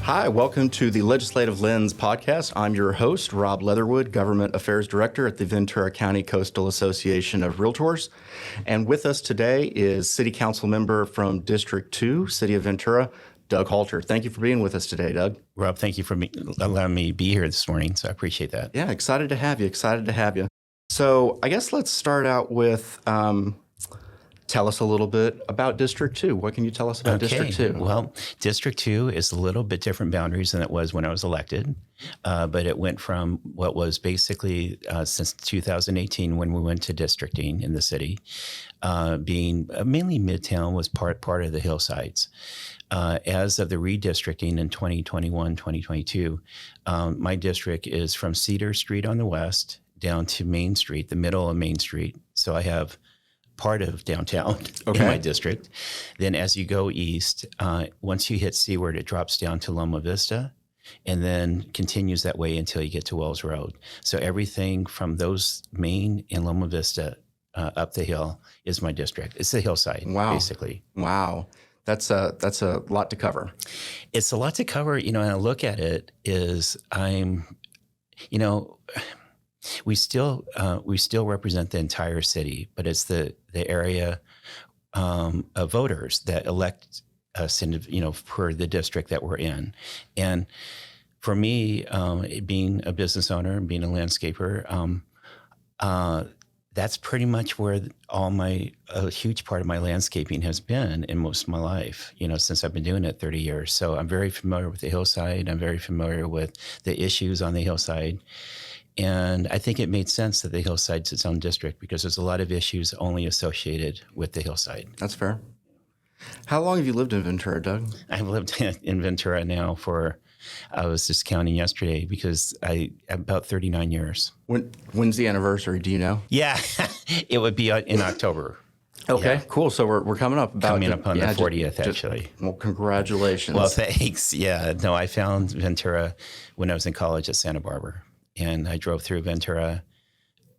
Hi, welcome to the Legislative Lens podcast. I'm your host, Rob Leatherwood, Government Affairs Director at the Ventura County Coastal Association of Realtors. And with us today is City Council member from District 2, City of Ventura, Doug Halter. Thank you for being with us today, Doug. Rob, thank you for allowing me to be here this morning, so I appreciate that. Yeah, excited to have you. So I guess let's start out with tell us a little bit about District 2. What can you tell us about District 2? Well, District 2 is a little bit different boundaries than it was when I was elected, but it went from what was basically since 2018 when we went to districting in the city, being mainly Midtown was part of the hillsides. As of the redistricting in 2021, 2022, my district is from Cedar Street on the west down to Main Street, the middle of Main Street. So I have part of downtown in my district. Then as you go east, once you hit Seaward, it drops down to Loma Vista and then continues that way until you get to Wells Road. So everything from those Main and Loma Vista up the hill is my district. It's the hillside, basically. Wow. That's a lot to cover. It's a lot to cover, and I look at it is we still represent the entire city, but it's the area of voters that elect us for the district that we're in. And for me, being a business owner and being a landscaper, that's pretty much where a huge part of my landscaping has been in most of my life, since I've been doing it 30 years. So I'm very familiar with the hillside. I'm very familiar with the issues on the hillside. And I think it made sense that the hillside's its own district because there's a lot of issues only associated with the hillside. That's fair. How long have you lived in Ventura, Doug? I've lived in Ventura now I was just counting yesterday because about 39 years. When's the anniversary? Do you know? Yeah, it would be in October. Okay, cool. So we're coming up on the 40th, actually. Well, congratulations. Well, thanks. Yeah, no, I found Ventura when I was in college at Santa Barbara. And I drove through Ventura.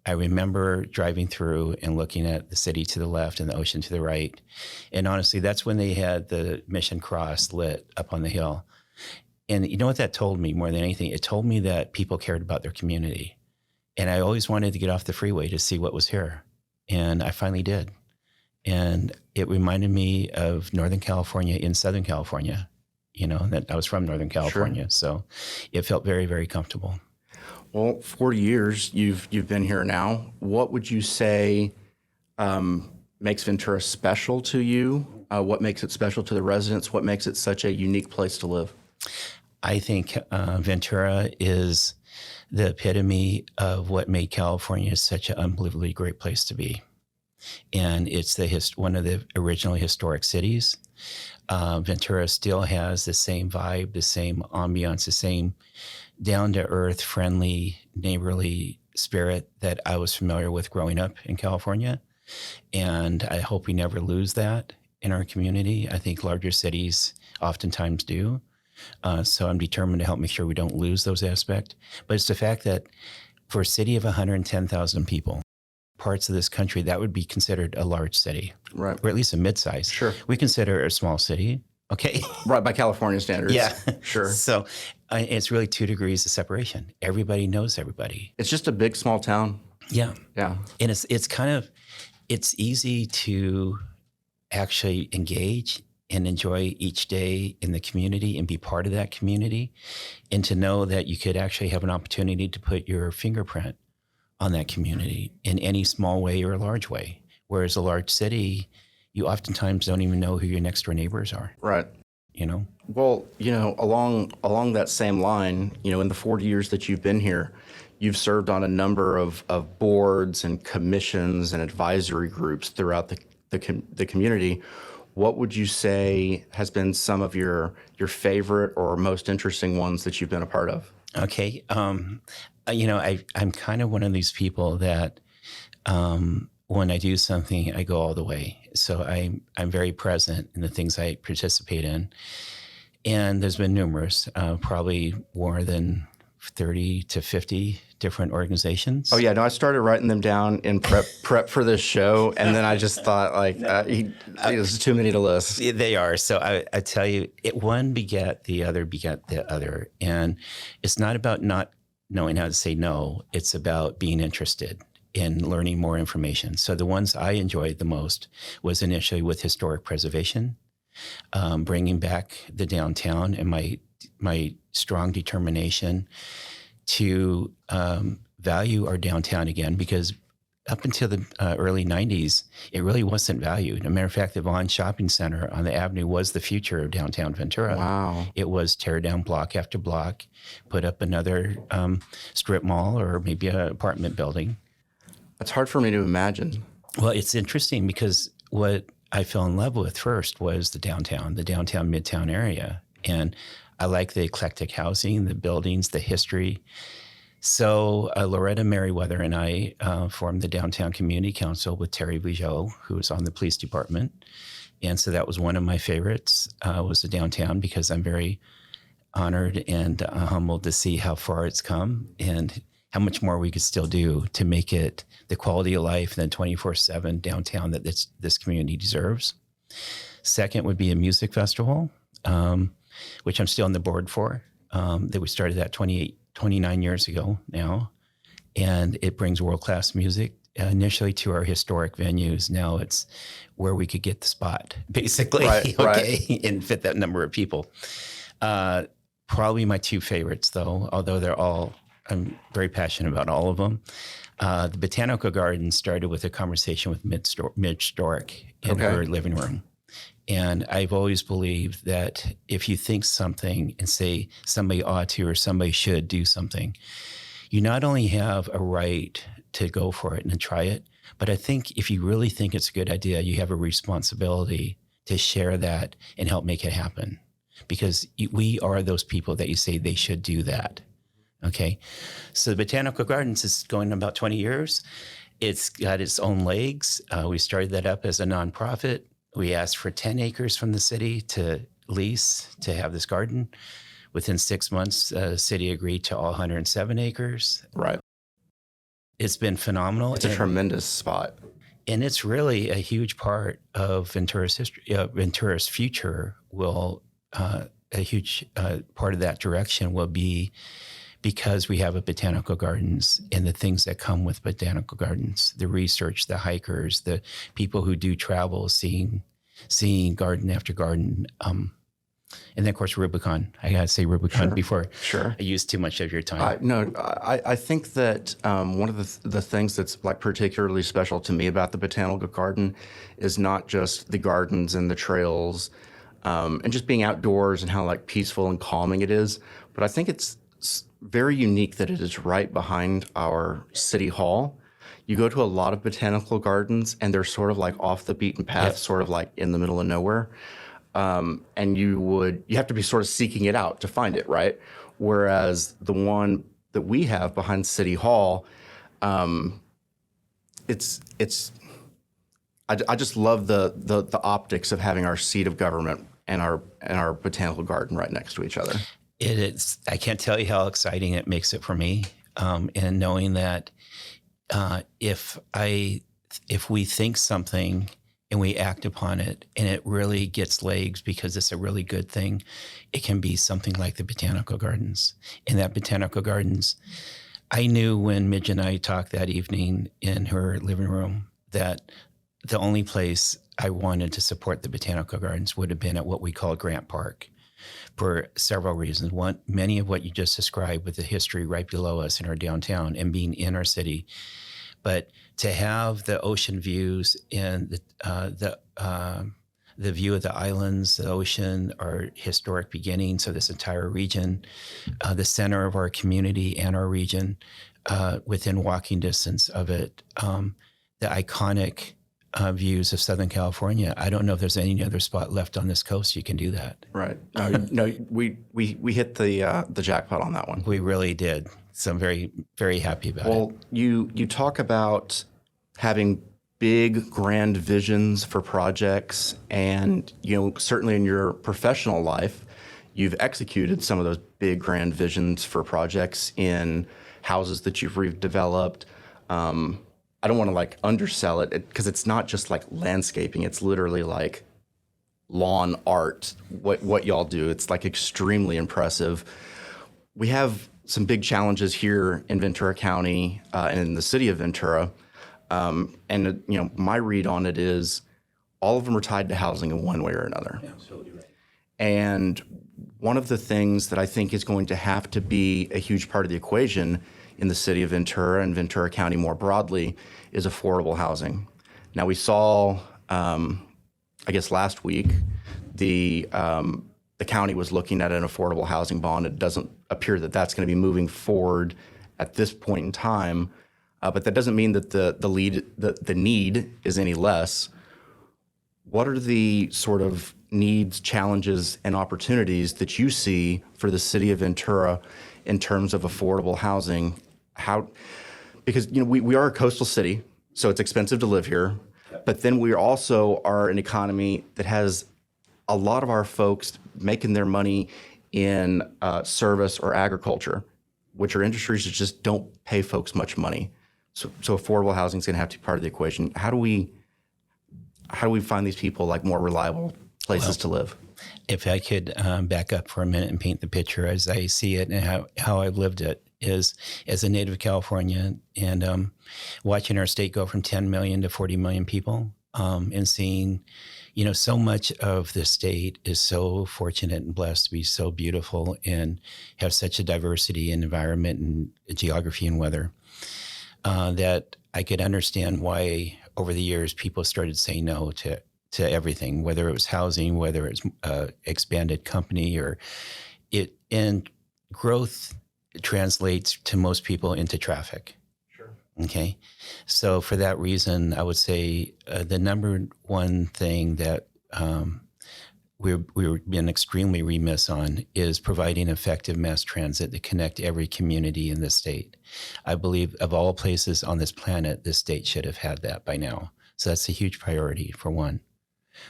I remember driving through and looking at the city to the left and the ocean to the right. And honestly, that's when they had the Mission Cross lit up on the hill. And you know what that told me more than anything? It told me that people cared about their community. And I always wanted to get off the freeway to see what was here. And I finally did. And it reminded me of Northern California in Southern California, that I was from Northern California. Sure. So it felt very, very comfortable. Well, 40 years you've been here now. What would you say makes Ventura special to you? What makes it special to the residents? What makes it such a unique place to live? I think Ventura is the epitome of what made California such an unbelievably great place to be. And it's one of the original historic cities. Ventura still has the same vibe, the same ambiance, the same down-to-earth, friendly, neighborly spirit that I was familiar with growing up in California. And I hope we never lose that in our community. I think larger cities oftentimes do. So I'm determined to help make sure we don't lose those aspects. But it's the fact that for a city of 110,000 people, parts of this country, that would be considered a large city, right? Or at least a mid-size. Sure. We consider it a small city. Okay. Right, by California standards. Yeah. Sure. So it's really 2 degrees of separation. Everybody knows everybody. It's just a big, small town. Yeah. Yeah. And it's easy to actually engage and enjoy each day in the community and be part of that community, and to know that you could actually have an opportunity to put your fingerprint on that community in any small way or a large way. Whereas a large city, you oftentimes don't even know who your next door neighbors are. Right. Well, along that same line, in the 40 years that you've been here, you've served on a number of boards and commissions and advisory groups throughout the community. What would you say has been some of your favorite or most interesting ones that you've been a part of? Okay. I'm kind of one of these people that when I do something, I go all the way. So I'm very present in the things I participate in. And there's been numerous, probably more than 30 to 50 different organizations. Oh yeah, no, I started writing them down in prep for this show, and then I just thought like, there's too many to list. They are. So I tell you, one begat the other, and it's not about not knowing how to say no. It's about being interested in learning more information. So the ones I enjoyed the most was initially with historic preservation, bringing back the downtown, and my strong determination to value our downtown again, because up until the early 90s, it really wasn't valued. As a matter of fact, the Vaughn Shopping Center on the Avenue was the future of downtown Ventura. Wow. It was tear down block after block, put up another strip mall or maybe an apartment building. That's hard for me to imagine. Well, it's interesting because what I fell in love with first was the downtown Midtown area. And I like the eclectic housing, the buildings, the history. So Loretta Merriweather and I formed the Downtown Community Council with Terry Bugeaud, who was on the police department. And so that was one of my favorites, was the downtown, because I'm very honored and humbled to see how far it's come and how much more we could still do to make it the quality of life and the 24/7 downtown that this community deserves. Second would be a music festival, which I'm still on the board for, that we started that 29 years ago now. And it brings world-class music initially to our historic venues. Now it's where we could get the spot, basically, right. and fit that number of people. Probably my two favorites, though, although I'm very passionate about all of them. The Botanical Garden started with a conversation with Midge Stork in her living room. And I've always believed that if you think something and say somebody ought to or somebody should do something, you not only have a right to go for it and try it, but I think if you really think it's a good idea, you have a responsibility to share that and help make it happen. Because we are those people that you say they should do that. Okay. So the Botanical Gardens is going about 20 years. It's got its own legs. We started that up as a nonprofit. We asked for 10 acres from the city to lease to have this garden. Within 6 months, the city agreed to all 107 acres. Right. It's been phenomenal. It's a tremendous spot. And it's really a huge part of Ventura's history. Ventura's future will, a huge part of that direction will be because we have a botanical gardens and the things that come with botanical gardens, the research, the hikers, the people who do travel, seeing garden after garden. And then, of course, Rubicon. I got to say Rubicon before I use too much of your time. I think that one of the things that's like particularly special to me about the Botanical Garden is not just the gardens and the trails and just being outdoors and how like peaceful and calming it is, but I think it's very unique that it is right behind our city hall. You go to a lot of botanical gardens and they're sort of like off the beaten path, sort of like in the middle of nowhere. And you have to be sort of seeking it out to find it, right? Whereas the one that we have behind City Hall, I just love the optics of having our seat of government and our botanical garden right next to each other. It is. I can't tell you how exciting it makes it for me, and knowing that if we think something and we act upon it and it really gets legs because it's a really good thing, it can be something like the Botanical Gardens. And that Botanical Gardens, I knew when Midge and I talked that evening in her living room that the only place I wanted to support the Botanical Gardens would have been at what we call Grant Park, for several reasons. One, many of what you just described with the history right below us in our downtown and being in our city, but to have the ocean views and the view of the islands, the ocean, our historic beginnings of this entire region, the center of our community and our region, within walking distance of it, the iconic views of Southern California. I don't know if there's any other spot left on this coast you can do that. Right. No, we hit the jackpot on that one. We really did. So I'm very, very happy about it. Well, you talk about having big, grand visions for projects, and certainly in your professional life, you've executed some of those big grand visions for projects in houses that you've redeveloped. I don't want to like undersell it because it's not just like landscaping. It's literally like lawn art, what y'all do. It's like extremely impressive. We have some big challenges here in Ventura County and in the city of Ventura. And my read on it is all of them are tied to housing in one way or another. Absolutely right. And one of the things that I think is going to have to be a huge part of the equation in the city of Ventura and Ventura County more broadly is affordable housing. Now we saw, I guess last week, the county was looking at an affordable housing bond. It doesn't appear that that's going to be moving forward at this point in time, but that doesn't mean that the need is any less. What are the sort of needs, challenges, and opportunities that you see for the city of Ventura in terms of affordable housing? Because we are a coastal city, so it's expensive to live here, but then we also are an economy that has a lot of our folks making their money in service or agriculture, which are industries that just don't pay folks much money. So affordable housing is going to have to be part of the equation. How do we find these people like more reliable places to live? If I could back up for a minute and paint the picture as I see it and how I've lived it is as a native of California and watching our state go from 10 million to 40 million people and seeing, so much of the state is so fortunate and blessed to be so beautiful and have such a diversity in environment and geography and weather that I could understand why over the years people started saying no to everything, whether it was housing, whether it's expanded company and growth translates to most people into traffic. Sure. Okay. So for that reason, I would say the number one thing that we've been extremely remiss on is providing effective mass transit to connect every community in the state. I believe of all places on this planet, this state should have had that by now. So that's a huge priority for one.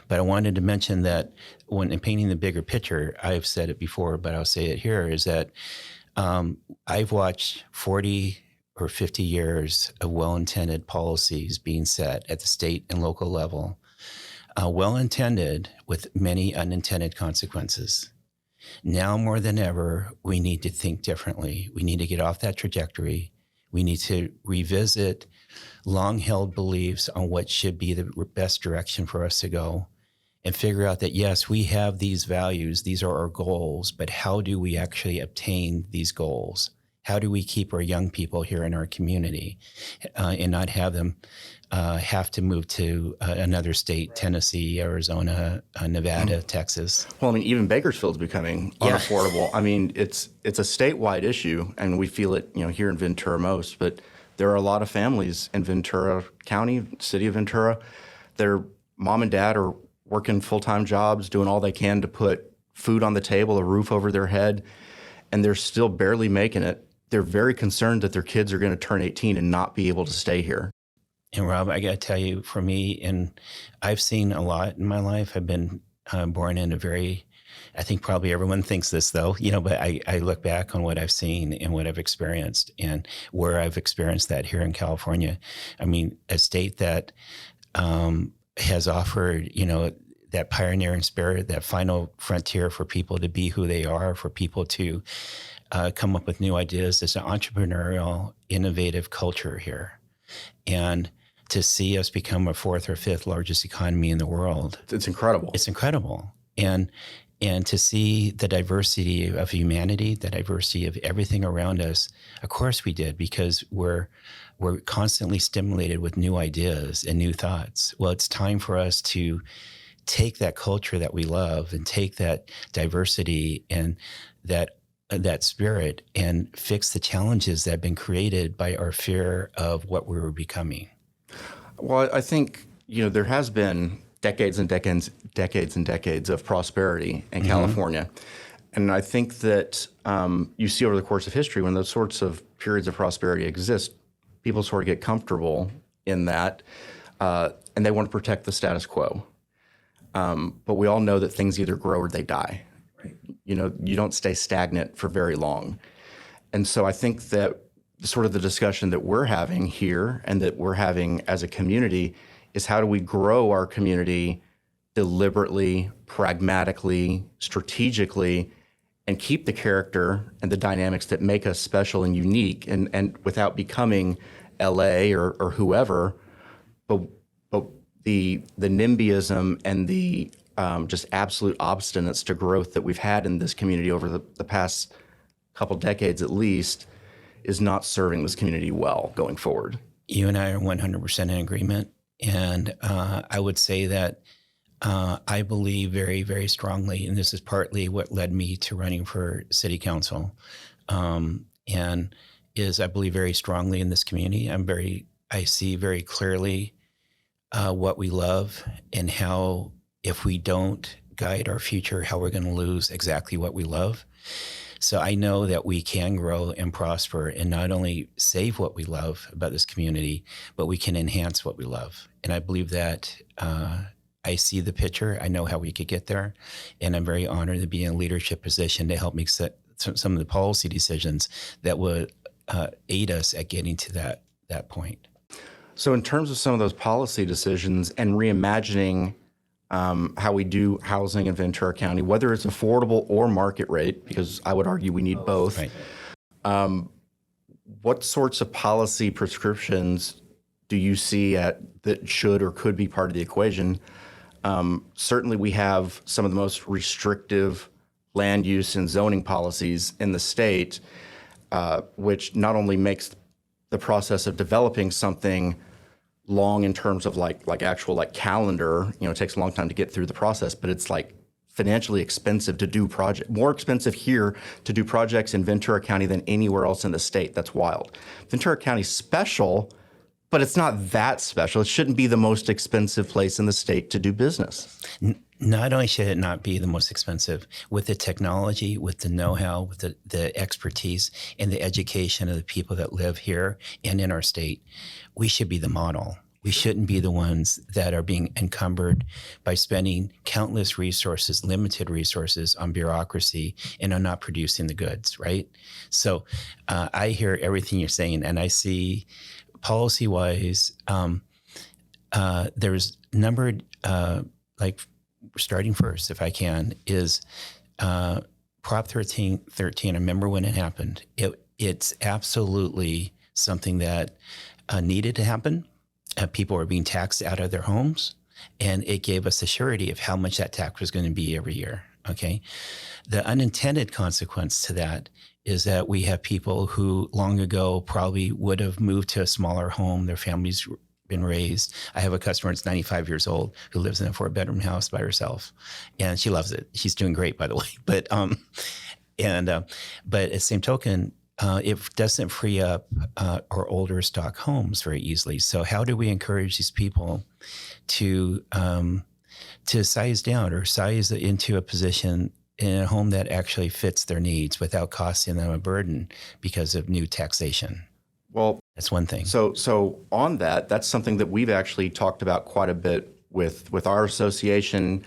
But I wanted to mention that when in painting the bigger picture, I've said it before, but I'll say it here, is that I've watched 40 or 50 years of well-intended policies being set at the state and local level, well-intended with many unintended consequences. Now more than ever, we need to think differently. We need to get off that trajectory. We need to revisit long-held beliefs on what should be the best direction for us to go and figure out that, yes, we have these values, these are our goals, but how do we actually obtain these goals? How do we keep our young people here in our community and not have them have to move to another state, Tennessee, Arizona, Nevada, Texas? Well, I mean, even Bakersfield's becoming unaffordable. I mean, it's a statewide issue, and we feel it, here in Ventura most, but there are a lot of families in Ventura County, City of Ventura. Their mom and dad are working full-time jobs, doing all they can to put food on the table, a roof over their head, and they're still barely making it. They're very concerned that their kids are going to turn 18 and not be able to stay here. And Rob, I got to tell you, for me, and I've seen a lot in my life. I've been born in I think probably everyone thinks this though, but I look back on what I've seen and what I've experienced and where I've experienced that here in California. I mean, a state that has offered, that pioneering spirit, that final frontier for people to be who they are, for people to come up with new ideas. It's an entrepreneurial, innovative culture here. And to see us become a fourth or fifth largest economy in the world. It's incredible. It's incredible. And to see the diversity of humanity, the diversity of everything around us, of course we did, because we're constantly stimulated with new ideas and new thoughts. Well, it's time for us to take that culture that we love and take that diversity and that spirit and fix the challenges that have been created by our fear of what we were becoming. Well, I think, there has been decades and decades of prosperity in California. And I think that you see over the course of history, when those sorts of periods of prosperity exist, people sort of get comfortable in that, and they want to protect the status quo. But we all know that things either grow or they die. Right. you don't stay stagnant for very long. And so I think that sort of the discussion that we're having here and that we're having as a community is how do we grow our community deliberately, pragmatically, strategically, and keep the character and the dynamics that make us special and unique, and without becoming LA or whoever, but the NIMBYism and the just absolute obstinance to growth that we've had in this community over the past couple decades at least is not serving this community well going forward. You and I are 100% in agreement. And I would say that I believe very, very strongly, and this is partly what led me to running for city council, and is I believe very strongly in this community. I see very clearly what we love and how, if we don't guide our future, how we're going to lose exactly what we love. So I know that we can grow and prosper and not only save what we love about this community, but we can enhance what we love. And I believe that I see the picture. I know how we could get there. And I'm very honored to be in a leadership position to help make some of the policy decisions that would aid us at getting to that point. So in terms of some of those policy decisions and reimagining how we do housing in Ventura County, whether it's affordable or market rate, because I would argue we need both. Right. What sorts of policy prescriptions do you see that should or could be part of the equation? Certainly we have some of the most restrictive land use and zoning policies in the state, which not only makes the process of developing something long in terms of like actual calendar, it takes a long time to get through the process, but it's financially expensive to do more expensive here to do projects in Ventura County than anywhere else in the state. That's wild. Ventura County's special, but it's not that special. It shouldn't be the most expensive place in the state to do business. Not only should it not be the most expensive, with the technology, with the know-how, with the expertise and the education of the people that live here and in our state, we should be the model. We shouldn't be the ones that are being encumbered by spending countless resources, limited resources on bureaucracy and on not producing the goods, right? So I hear everything you're saying, and I see policy-wise, there's numbered, starting first, if I can, is Prop 13. I remember when it happened. It's absolutely something that needed to happen. People were being taxed out of their homes, and it gave us a surety of how much that tax was going to be every year, okay? The unintended consequence to that is that we have people who long ago probably would have moved to a smaller home. Their families been raised. I have a customer that's 95 years old who lives in a 4-bedroom house by herself, and she loves it. She's doing great, by the way. But at the same token, it doesn't free up our older stock homes very easily. So how do we encourage these people to size down or size into a position in a home that actually fits their needs without costing them a burden because of new taxation? Well, that's one thing. So on that's something that we've actually talked about quite a bit with our association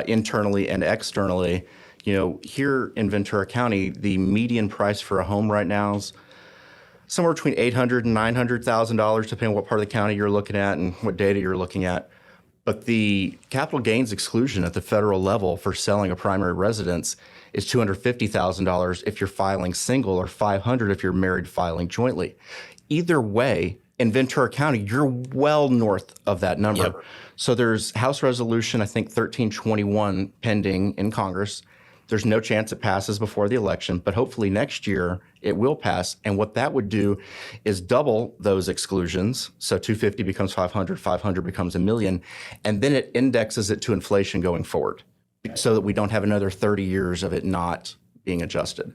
internally and externally. Here in Ventura County, the median price for a home right now is somewhere between $800,000 and $900,000, depending on what part of the county you're looking at and what data you're looking at. But the capital gains exclusion at the federal level for selling a primary residence is $250,000 if you're filing single, or $500,000 if you're married filing jointly. Either way, in Ventura County, you're well north of that number. Yep. So there's House Resolution, I think 1321, pending in Congress. There's no chance it passes before the election, but hopefully next year it will pass. And what that would do is double those exclusions. So 250 becomes 500, 500 becomes $1 million, and then it indexes it to inflation going forward, so that we don't have another 30 years of it not being adjusted.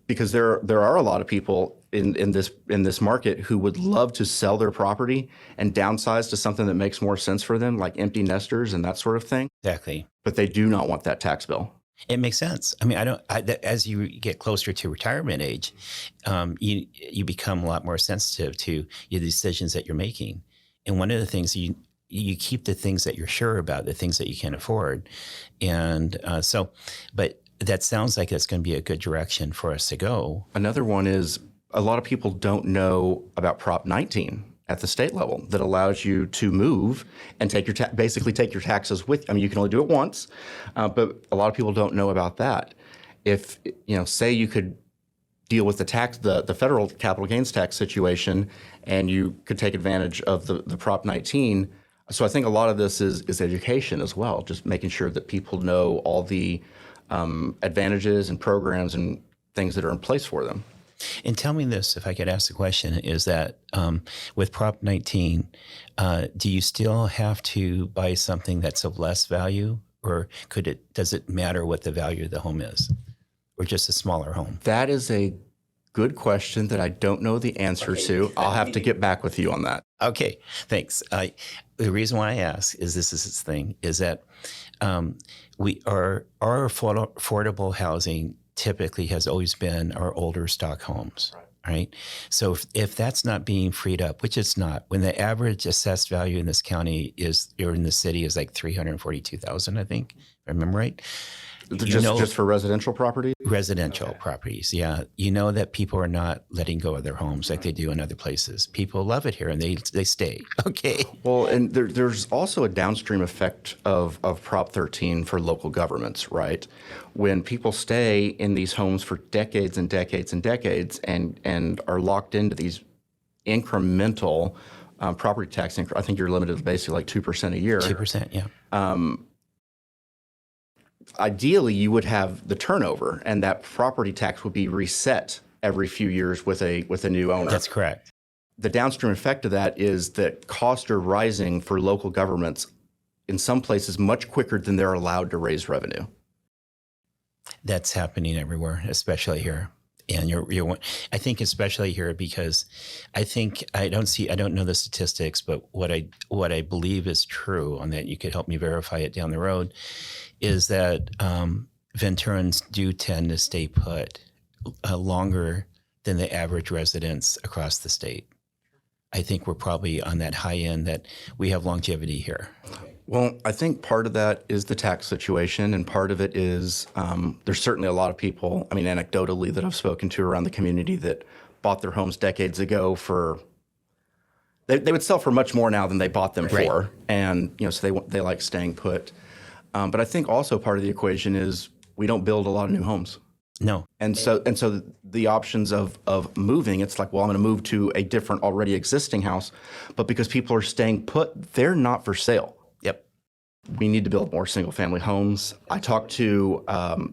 Because there are a lot of people in this market who would love to sell their property and downsize to something that makes more sense for them, like empty nesters and that sort of thing. Exactly. But they do not want that tax bill. It makes sense. I mean, as you get closer to retirement age, you become a lot more sensitive to your decisions that you're making. And one of the things you keep the things that you're sure about, the things that you can afford. And but that sounds like it's going to be a good direction for us to go. Another one is a lot of people don't know about Prop 19 at the state level that allows you to move and take your basically take your taxes with. I mean, you can only do it once, but a lot of people don't know about that. If say you could deal with the federal capital gains tax situation, and you could take advantage of the Prop 19. So I think a lot of this is education as well, just making sure that people know all the advantages and programs and things that are in place for them. And tell me this, if I could ask the question, is that with Prop 19, do you still have to buy something that's of less value, or does it matter what the value of the home is, or just a smaller home? That is a good question that I don't know the answer to. I'll have to get back with you on that. Okay, thanks. The reason why I ask is this thing is that our affordable housing typically has always been our older stock homes, right? So if that's not being freed up, which it's not, when the average assessed value in this county or in the city is like $342,000, I think, if I remember right. Just for residential property? Residential properties, yeah. You know that people are not letting go of their homes like they do in other places. People love it here and they stay. Okay. Well, and there's also a downstream effect of Prop 13 for local governments, right? When people stay in these homes for decades and decades and decades and are locked into these incremental property tax, I think you're limited to basically like 2% a year. 2%, yeah. Ideally, you would have the turnover, and that property tax would be reset every few years with a new owner. That's correct. The downstream effect of that is that costs are rising for local governments in some places much quicker than they're allowed to raise revenue. That's happening everywhere, especially here. And I think especially here because I don't know the statistics, but what I believe is true on that, you could help me verify it down the road, is that Venturans do tend to stay put longer than the average residents across the state. I think we're probably on that high end that we have longevity here. Well, I think part of that is the tax situation, and part of it is there's certainly a lot of people, I mean, anecdotally, that I've spoken to around the community that bought their homes decades ago they would sell for much more now than they bought them for, and so they like staying put. But I think also part of the equation is we don't build a lot of new homes. No. And so the options of moving, it's like, well, I'm going to move to a different already existing house, but because people are staying put, they're not for sale. Yep. We need to build more single family homes. I talked to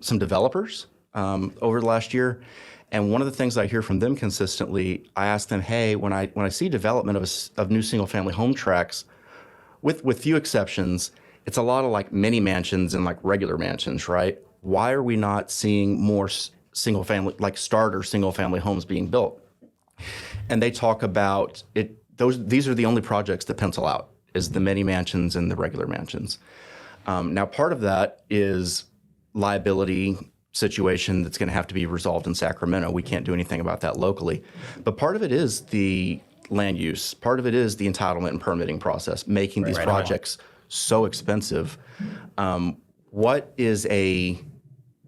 some developers over the last year, and one of the things I hear from them consistently, I ask them, hey, when I see development of new single family home tracts, with few exceptions, it's a lot of like mini mansions and like regular mansions, right? Why are we not seeing more single family, like starter single family homes being built? And they talk about it. These are the only projects that pencil out, is the mini mansions and the regular mansions. Now, part of that is liability situation that's going to have to be resolved in Sacramento. We can't do anything about that locally. But part of it is the land use. Part of it is the entitlement and permitting process, making these projects so expensive. What is a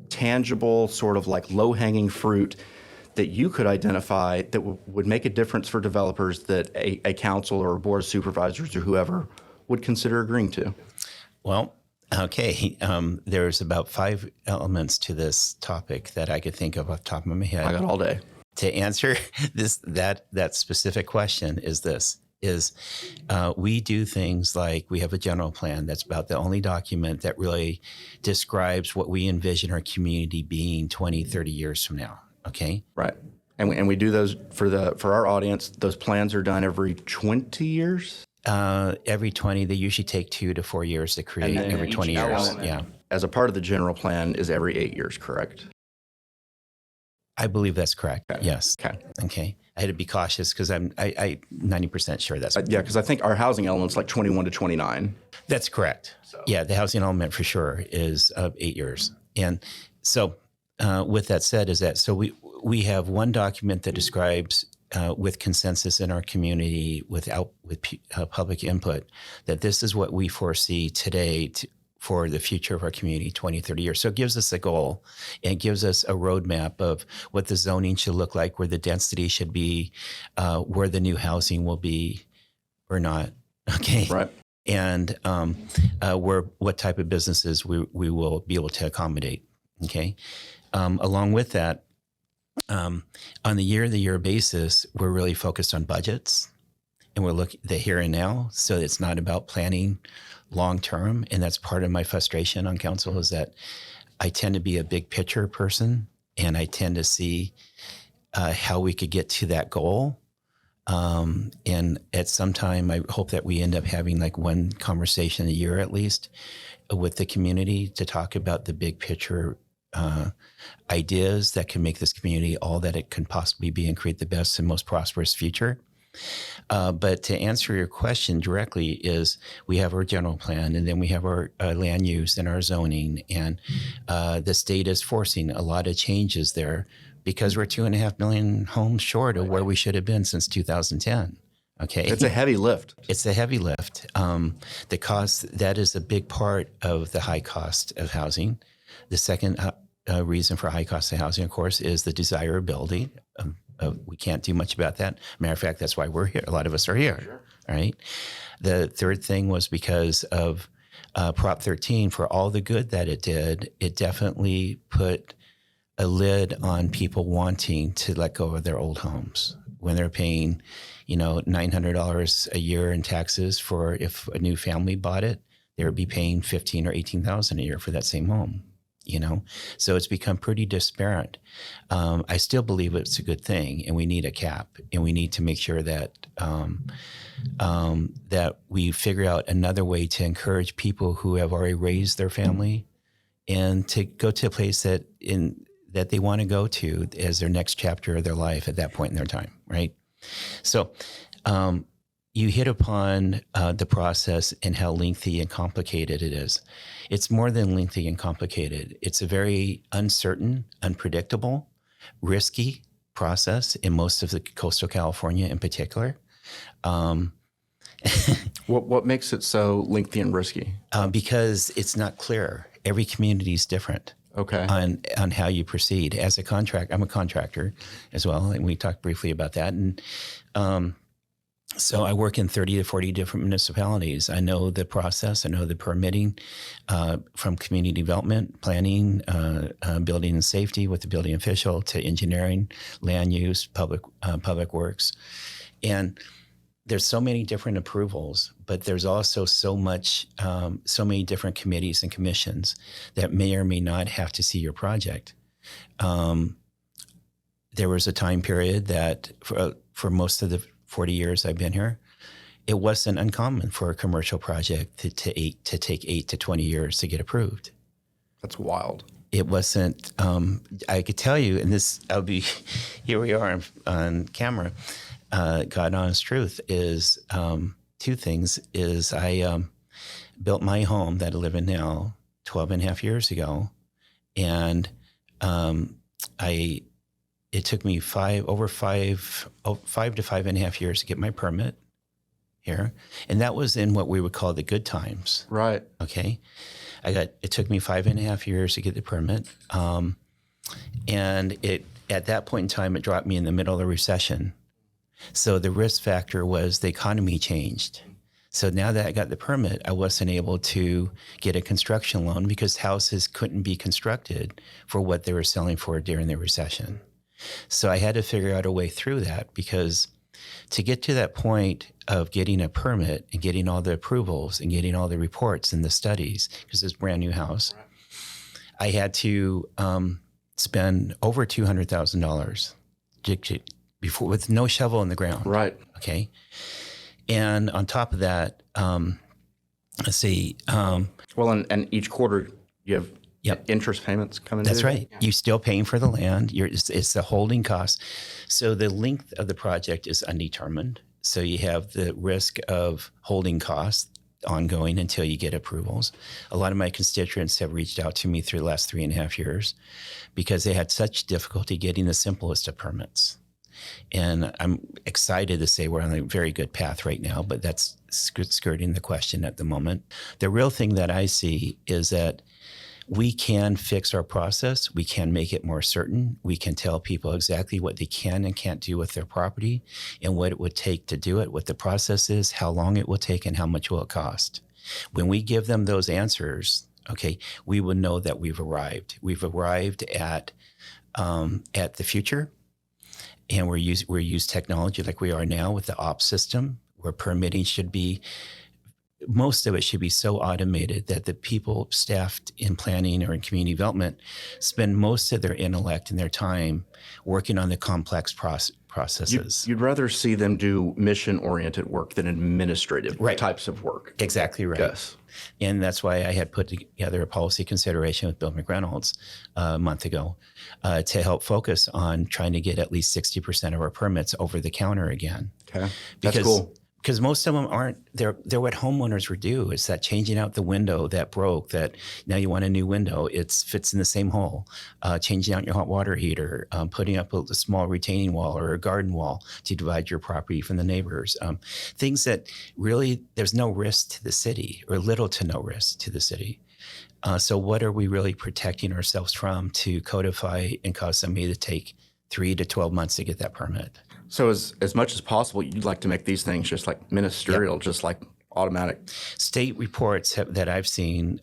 tangible sort of like low-hanging fruit that you could identify that would make a difference for developers that a council or a board of supervisors or whoever would consider agreeing to? Well, okay. There's about 5 elements to this topic that I could think of off the top of my head. I got all day. To answer that specific question is we do things like we have a general plan. That's about the only document that really describes what we envision our community being 20, 30 years from now. Okay. Right. And we do those for our audience. Those plans are done every 20 years. Every 20. They usually take 2 to 4 years to create. Every 20 years. Yeah. As a part of the general plan is every 8 years, correct? I believe that's correct. Okay. Yes. Okay. I had to be cautious because I'm 90% sure that's yeah, because I think our housing element's like 21 to 29. That's correct. So. Yeah, the housing element for sure is 8 years. And so with that said, we have one document that describes with consensus in our community with public input that this is what we foresee today for the future of our community 20, 30 years. So it gives us a goal, and it gives us a roadmap of what the zoning should look like, where the density should be, where the new housing will be or not. Okay. Right. And what type of businesses we will be able to accommodate. Okay. Along with that, on the year-to-year basis, we're really focused on budgets, and we're looking the here and now. So it's not about planning long-term. And that's part of my frustration on council, is that I tend to be a big picture person, and I tend to see how we could get to that goal. And at some time, I hope that we end up having like one conversation a year at least with the community to talk about the big picture ideas that can make this community all that it can possibly be and create the best and most prosperous future. But to answer your question directly, is we have our general plan, and then we have our land use and our zoning, and the state is forcing a lot of changes there because we're 2.5 million homes short of where we should have been since 2010. Okay. It's a heavy lift. It's a heavy lift. The cost, that is a big part of the high cost of housing. The second reason for high cost of housing, of course, is the desirability. We can't do much about that. Matter of fact, that's why we're here. A lot of us are here. Sure. Right. The third thing was because of Prop 13, for all the good that it did, it definitely put a lid on people wanting to let go of their old homes when they're paying, $900 a year in taxes for, if a new family bought it, they would be paying $15,000 or $18,000 a year for that same home. So it's become pretty disparate. I still believe it's a good thing, and we need a cap, and we need to make sure that that we figure out another way to encourage people who have already raised their family and to go to a place that they want to go to as their next chapter of their life at that point in their time, right? So you hit upon the process and how lengthy and complicated it is. It's more than lengthy and complicated. It's a very uncertain, unpredictable, risky process in most of the coastal California in particular. What makes it so lengthy and risky? Because it's not clear. Every community is different. Okay. On how you proceed. As a I'm a contractor as well, and we talked briefly about that. And so I work in 30 to 40 different municipalities. I know the process. I know the permitting from community development, planning, building and safety with the building official, to engineering, land use, public works. And there's so many different approvals, but there's also so many different committees and commissions that may or may not have to see your project. There was a time period that for most of the 40 years I've been here, it wasn't uncommon for a commercial project to take 8 to 20 years to get approved. That's wild. It wasn't, I could tell you, and here we are on camera. God honest truth is two things. Is I built my home that I live in now 12 and a half years ago, and it took me 5 to 5.5 years to get my permit here, and that was in what we would call the good times. Right. Okay. It took me 5.5 years to get the permit, and at that point in time, it dropped me in the middle of the recession. So the risk factor was the economy changed. So now that I got the permit, I wasn't able to get a construction loan because houses couldn't be constructed for what they were selling for during the recession. So I had to figure out a way through that, because to get to that point of getting a permit and getting all the approvals and getting all the reports and the studies, because it's a brand new house, I had to spend over $200,000 before, with no shovel in the ground. Right. Okay. And on top of that, let's see. Well, and each quarter you have Yep. interest payments coming. That's right. You're still paying for the land. It's the holding cost. So the length of the project is undetermined. So you have the risk of holding costs ongoing until you get approvals. A lot of my constituents have reached out to me through the last 3.5 years because they had such difficulty getting the simplest of permits. And I'm excited to say we're on a very good path right now, but that's skirting the question at the moment. The real thing that I see is that we can fix our process. We can make it more certain. We can tell people exactly what they can and can't do with their property and what it would take to do it, what the process is, how long it will take, and how much will it cost. When we give them those answers, okay, we will know that we've arrived. We've arrived at the future, and we use technology like we are now with the ops system, where permitting should be, most of it should be so automated that the people staffed in planning or in community development spend most of their intellect and their time working on the complex processes. You'd rather see them do mission-oriented work than administrative types of work. Exactly right. Yes. And that's why I had put together a policy consideration with Bill McReynolds a month ago to help focus on trying to get at least 60% of our permits over the counter again. Okay, that's cool. Because most of them aren't, they're what homeowners would do. It's that changing out the window that broke, that now you want a new window. It fits in the same hole. Changing out your hot water heater, putting up a small retaining wall or a garden wall to divide your property from the neighbors. Things that really, there's no risk to the city, or little to no risk to the city. So what are we really protecting ourselves from to codify and cause somebody to take 3 to 12 months to get that permit? So as much as possible, you'd like to make these things just like ministerial, just like automatic. State reports that I've seen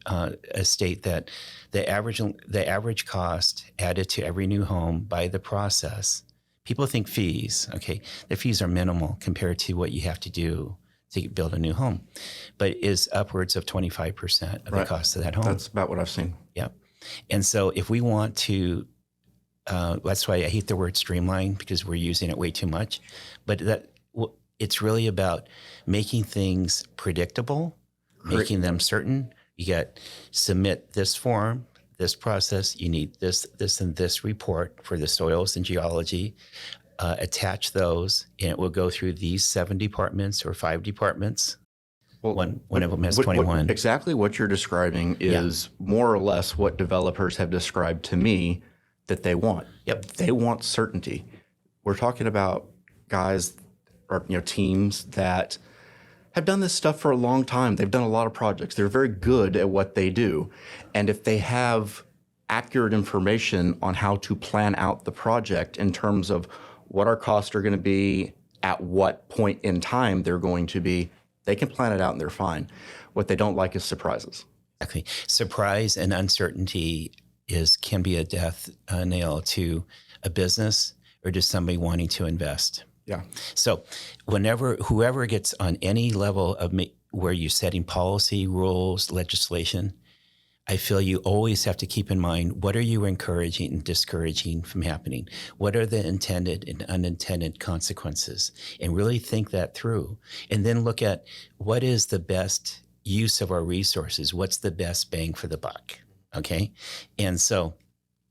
state that the average cost added to every new home by the process, people think fees, okay, the fees are minimal compared to what you have to do to build a new home, but is upwards of 25% of the cost of that home. That's about what I've seen. Yeah. And so if we want to, that's why I hate the word streamline, because we're using it way too much. But it's really about making things predictable, making them certain. You got submit this form, this process. You need this, and this report for the soils and geology. Attach those, and it will go through these 7 departments or 5 departments. Well, one of them has 21. Exactly what you're describing is more or less what developers have described to me that they want. Yep. They want certainty. We're talking about guys or teams that have done this stuff for a long time. They've done a lot of projects. They're very good at what they do. And if they have accurate information on how to plan out the project in terms of what our costs are going to be, at what point in time they're going to be, they can plan it out and they're fine. What they don't like is surprises. Exactly. Surprise and uncertainty can be a death nail to a business or to somebody wanting to invest. Yeah. So whoever gets on any level of where you're setting policy, rules, legislation, I feel you always have to keep in mind, what are you encouraging and discouraging from happening? What are the intended and unintended consequences? And really think that through. And then look at what is the best use of our resources? What's the best bang for the buck? Okay. And so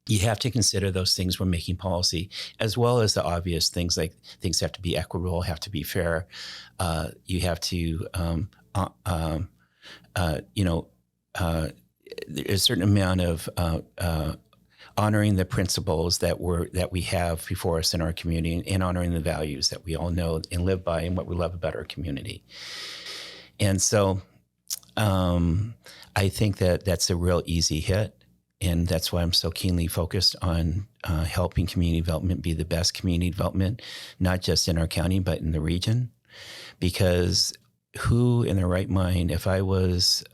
you have to consider those things when making policy, as well as the obvious things, like things have to be equitable, have to be fair. You have to, a certain amount of honoring the principles that we have before us in our community, and honoring the values that we all know and live by, and what we love about our community. And so I think that that's a real easy hit. And that's why I'm so keenly focused on helping community development be the best community development, not just in our county, but in the region. Because who in their right mind, if I was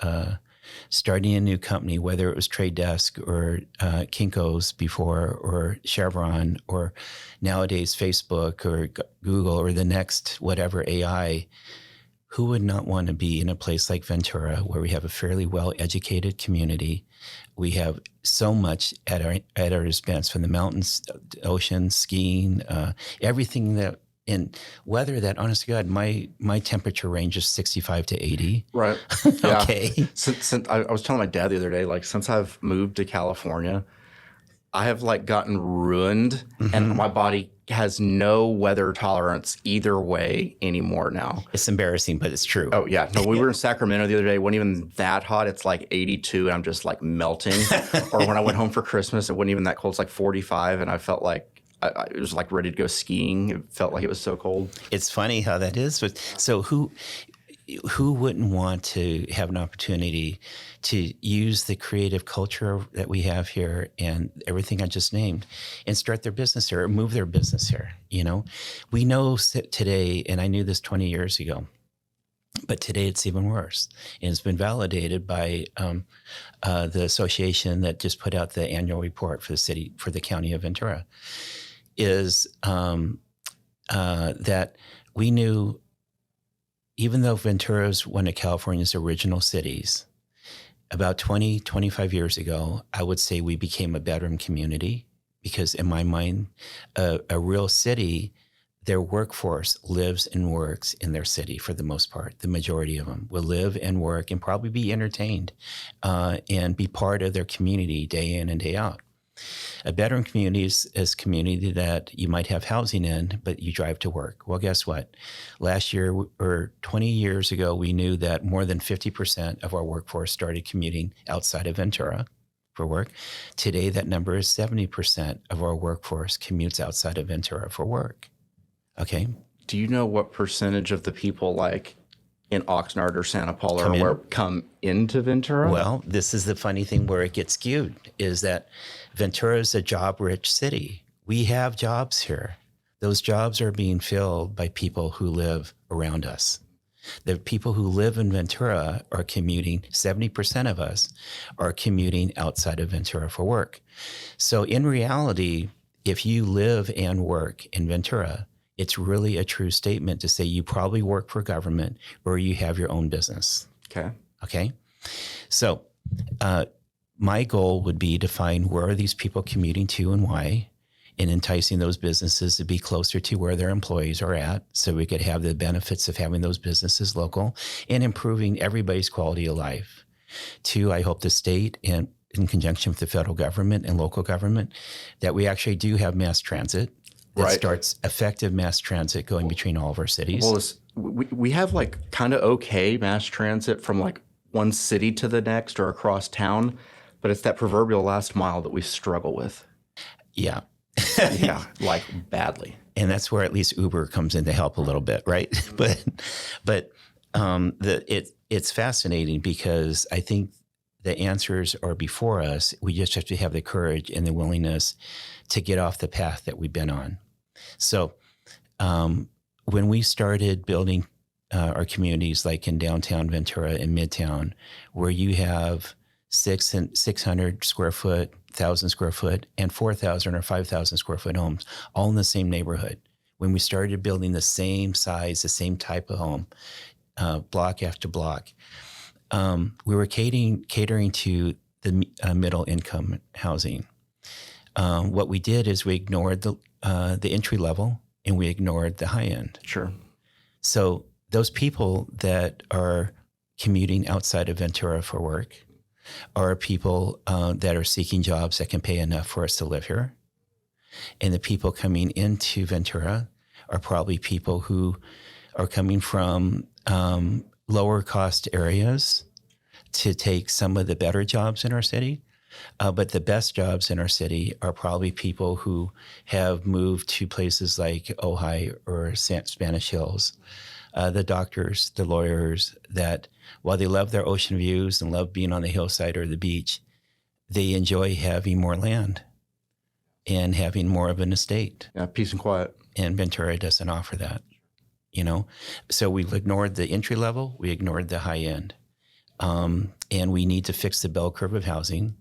starting a new company, whether it was Trade Desk or Kinko's before, or Chevron, or nowadays Facebook or Google, or the next whatever AI, who would not want to be in a place like Ventura, where we have a fairly well-educated community? We have so much at our dispense, from the mountains, ocean, skiing, everything that, in weather that, honest to God, my temperature range is 65 to 80. Right. Okay. Yeah. Since I was telling my dad the other day, like, since I've moved to California, I have gotten ruined, and my body has no weather tolerance either way anymore now. It's embarrassing, but it's true. Oh yeah. No, we were in Sacramento the other day. It wasn't even that hot. It's 82 and I'm just melting. Or when I went home for Christmas, it wasn't even that cold. It's 45 and I felt like I was like ready to go skiing. It felt like it was so cold. It's funny how that is. But so who wouldn't want to have an opportunity to use the creative culture that we have here and everything I just named and start their business here or move their business here? You know, we know today, and I knew this 20 years ago, but today it's even worse. And it's been validated by the association that just put out the annual report for the county of Ventura, is that we knew, even though Ventura is one of California's original cities, about 20, 25 years ago, I would say we became a bedroom community because in my mind, a real city, their workforce lives and works in their city for the most part. The majority of them will live and work and probably be entertained and be part of their community day in and day out. A bedroom community is a community that you might have housing in, but you drive to work. Well, guess what? Last year or 20 years ago, we knew that more than 50% of our workforce started commuting outside of Ventura for work. Today, that number is 70% of our workforce commutes outside of Ventura for work. Okay. Do you know what percentage of the people like in Oxnard or Santa Paula come into Ventura? Well, this is the funny thing where it gets skewed, is that Ventura is a job-rich city. We have jobs here. Those jobs are being filled by people who live around us. The people who live in Ventura are commuting, 70% of us are commuting outside of Ventura for work. So in reality, if you live and work in Ventura, it's really a true statement to say you probably work for government or you have your own business. Okay. So my goal would be to find where are these people commuting to and why, and enticing those businesses to be closer to where their employees are at so we could have the benefits of having those businesses local and improving everybody's quality of life. Two, I hope the state and in conjunction with the federal government and local government that we actually do have mass transit that starts effective mass transit going between all of our cities. Well, we have like kind of okay mass transit from like one city to the next or across town, but it's that proverbial last mile that we struggle with. Yeah. Yeah, like badly. And that's where at least Uber comes in to help a little bit, right? But it's fascinating because I think the answers are before us. We just have to have the courage and the willingness to get off the path that we've been on. So when we started building our communities, like in downtown Ventura and Midtown, where you have 600 square foot, 1,000 square foot, and 4,000 or 5,000 square foot homes, all in the same neighborhood. When we started building the same size, the same type of home, block after block, we were catering to the middle income housing. What we did is we ignored the entry level and we ignored the high end. Sure. So those people that are commuting outside of Ventura for work are people that are seeking jobs that can pay enough for us to live here. And the people coming into Ventura are probably people who are coming from lower cost areas to take some of the better jobs in our city. But the best jobs in our city are probably people who have moved to places like Ojai or Spanish Hills. The doctors, the lawyers, that while they love their ocean views and love being on the hillside or the beach, they enjoy having more land and having more of an estate. Yeah, peace and quiet. And Ventura doesn't offer that, you know? So we've ignored the entry level, we ignored the high end. And we need to fix the bell curve of housing.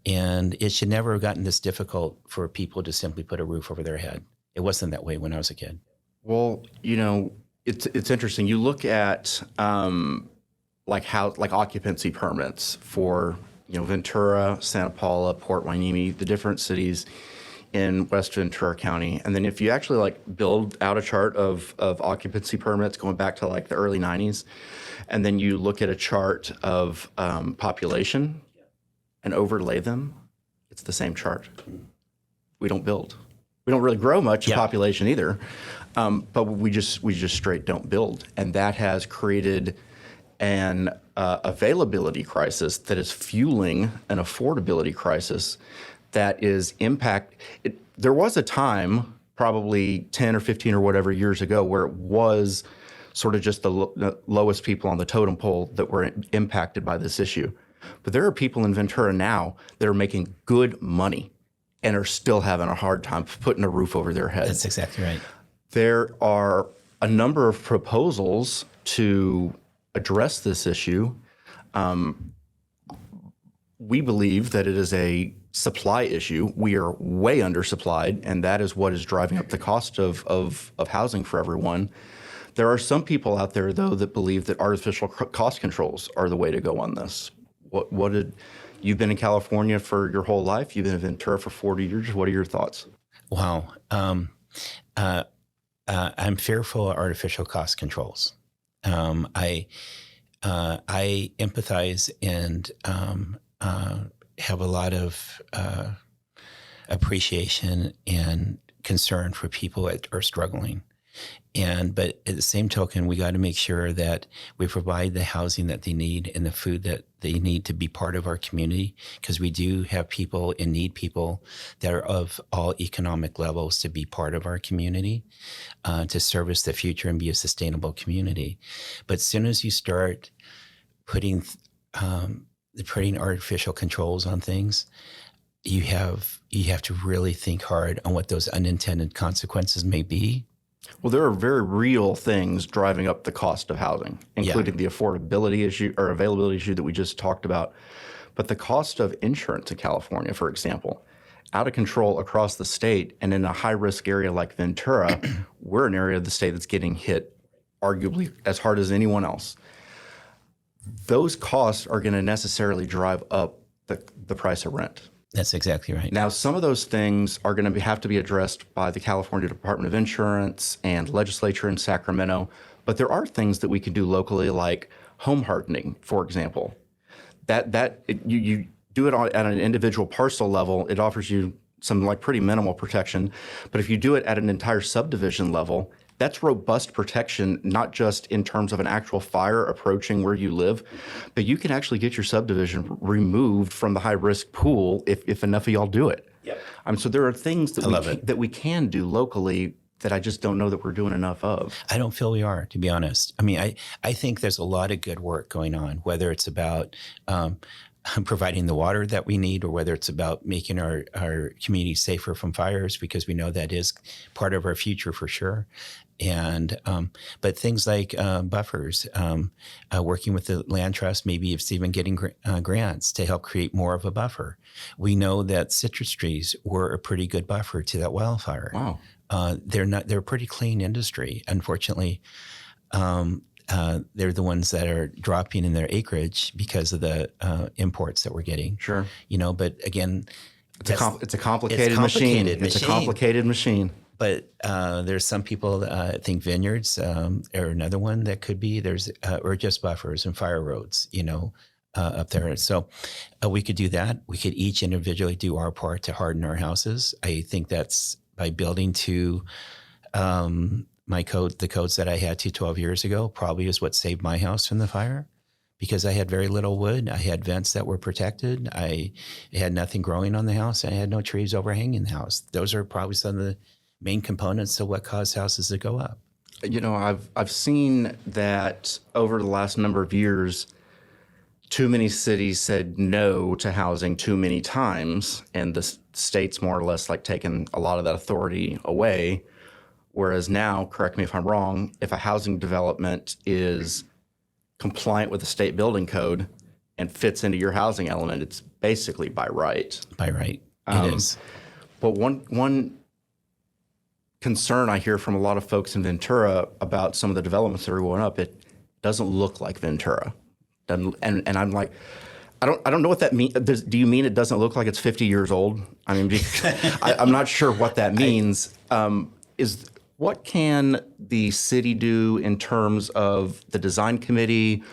And it should never have gotten this difficult for people to simply put a roof over their head. It wasn't that way when I was a kid. Well, you know, it's interesting. You look at like occupancy permits for, you know, Ventura, Santa Paula, Port Hueneme, the different cities in West Ventura County. And then if you actually like build out a chart of occupancy permits going back to like the early 90s, and then you look at a chart of population and overlay them, it's the same chart. We don't build. We don't really grow much population either, but we just straight don't build. And that has created an availability crisis that is fueling an affordability crisis that is there was a time, probably 10 or 15 or whatever years ago, where it was sort of just the lowest people on the totem pole that were impacted by this issue. But there are people in Ventura now that are making good money and are still having a hard time putting a roof over their heads. That's exactly right. There are a number of proposals to address this issue. We believe that it is a supply issue. We are way undersupplied, and that is what is driving up the cost of housing for everyone. There are some people out there, though, that believe that artificial cost controls are the way to go on this. You've been in California for your whole life. You've been in Ventura for 40 years. What are your thoughts? Wow. I'm fearful of artificial cost controls. I empathize and have a lot of appreciation and concern for people that are struggling. But at the same token, we got to make sure that we provide the housing that they need and the food that they need to be part of our community, because we do have people and need people that are of all economic levels to be part of our community, to service the future and be a sustainable community. But as soon as you start putting artificial controls on things, you have to really think hard on what those unintended consequences may be. Well, there are very real things driving up the cost of housing, including the affordability issue or availability issue that we just talked about. But the cost of insurance in California, for example, out of control across the state, and in a high-risk area like Ventura, we're an area of the state that's getting hit arguably as hard as anyone else. Those costs are going to necessarily drive up the price of rent. That's exactly right. Now, some of those things are going to have to be addressed by the California Department of Insurance and legislature in Sacramento, but there are things that we can do locally, like home hardening, for example. You do it at an individual parcel level, it offers you some like pretty minimal protection, but if you do it at an entire subdivision level, that's robust protection, not just in terms of an actual fire approaching where you live, but you can actually get your subdivision removed from the high-risk pool if enough of y'all do it. Yep. So there are things that we can do locally that I just don't know that we're doing enough of. I don't feel we are, to be honest. I mean, I think there's a lot of good work going on, whether it's about providing the water that we need, or whether it's about making our community safer from fires, because we know that is part of our future for sure. And but things like buffers, working with the land trust, maybe it's even getting grants to help create more of a buffer. We know that citrus trees were a pretty good buffer to that wildfire. Wow. They're a pretty clean industry. Unfortunately, they're the ones that are dropping in their acreage because of the imports that we're getting. Sure. But again, it's a complicated machine. It's a complicated machine. But there's some people that think vineyards are another one that could be. There's or just buffers and fire roads, up there. So we could do that. We could each individually do our part to harden our houses. I think that's by building to the codes that I had 12 years ago probably is what saved my house from the fire, because I had very little wood. I had vents that were protected. I had nothing growing on the house. I had no trees overhanging the house. Those are probably some of the main components of what caused houses to go up. I've seen that over the last number of years, too many cities said no to housing too many times, and the state's more or less like taken a lot of that authority away. Whereas now, correct me if I'm wrong, if a housing development is compliant with the state building code and fits into your housing element, it's basically by right. By right, it is. But one concern I hear from a lot of folks in Ventura about some of the developments that are going up, it doesn't look like Ventura. And I'm like, I don't know what that means. Do you mean it doesn't look like it's 50 years old? I mean, I'm not sure what that means. What can the city do in terms of the design committee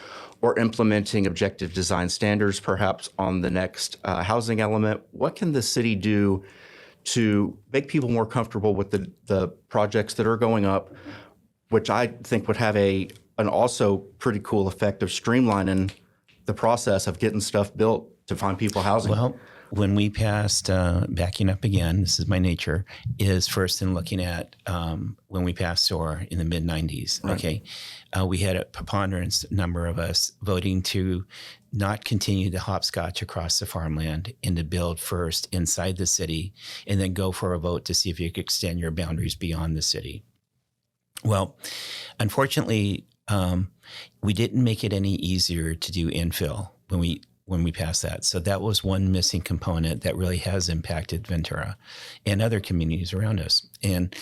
or implementing objective design standards, perhaps on the next housing element? What can the city do to make people more comfortable with the projects that are going up, which I think would have an also pretty cool effect of streamlining the process of getting stuff built to find people housing? Well, when we passed, backing up again, this is my nature, is first in looking at when we passed SOAR in the mid-90s, Right. okay? We had a preponderance number of us voting to not continue the hopscotch across the farmland and to build first inside the city and then go for a vote to see if you could extend your boundaries beyond the city. Well, unfortunately, we didn't make it any easier to do infill when we passed that. So that was one missing component that really has impacted Ventura and other communities around us. And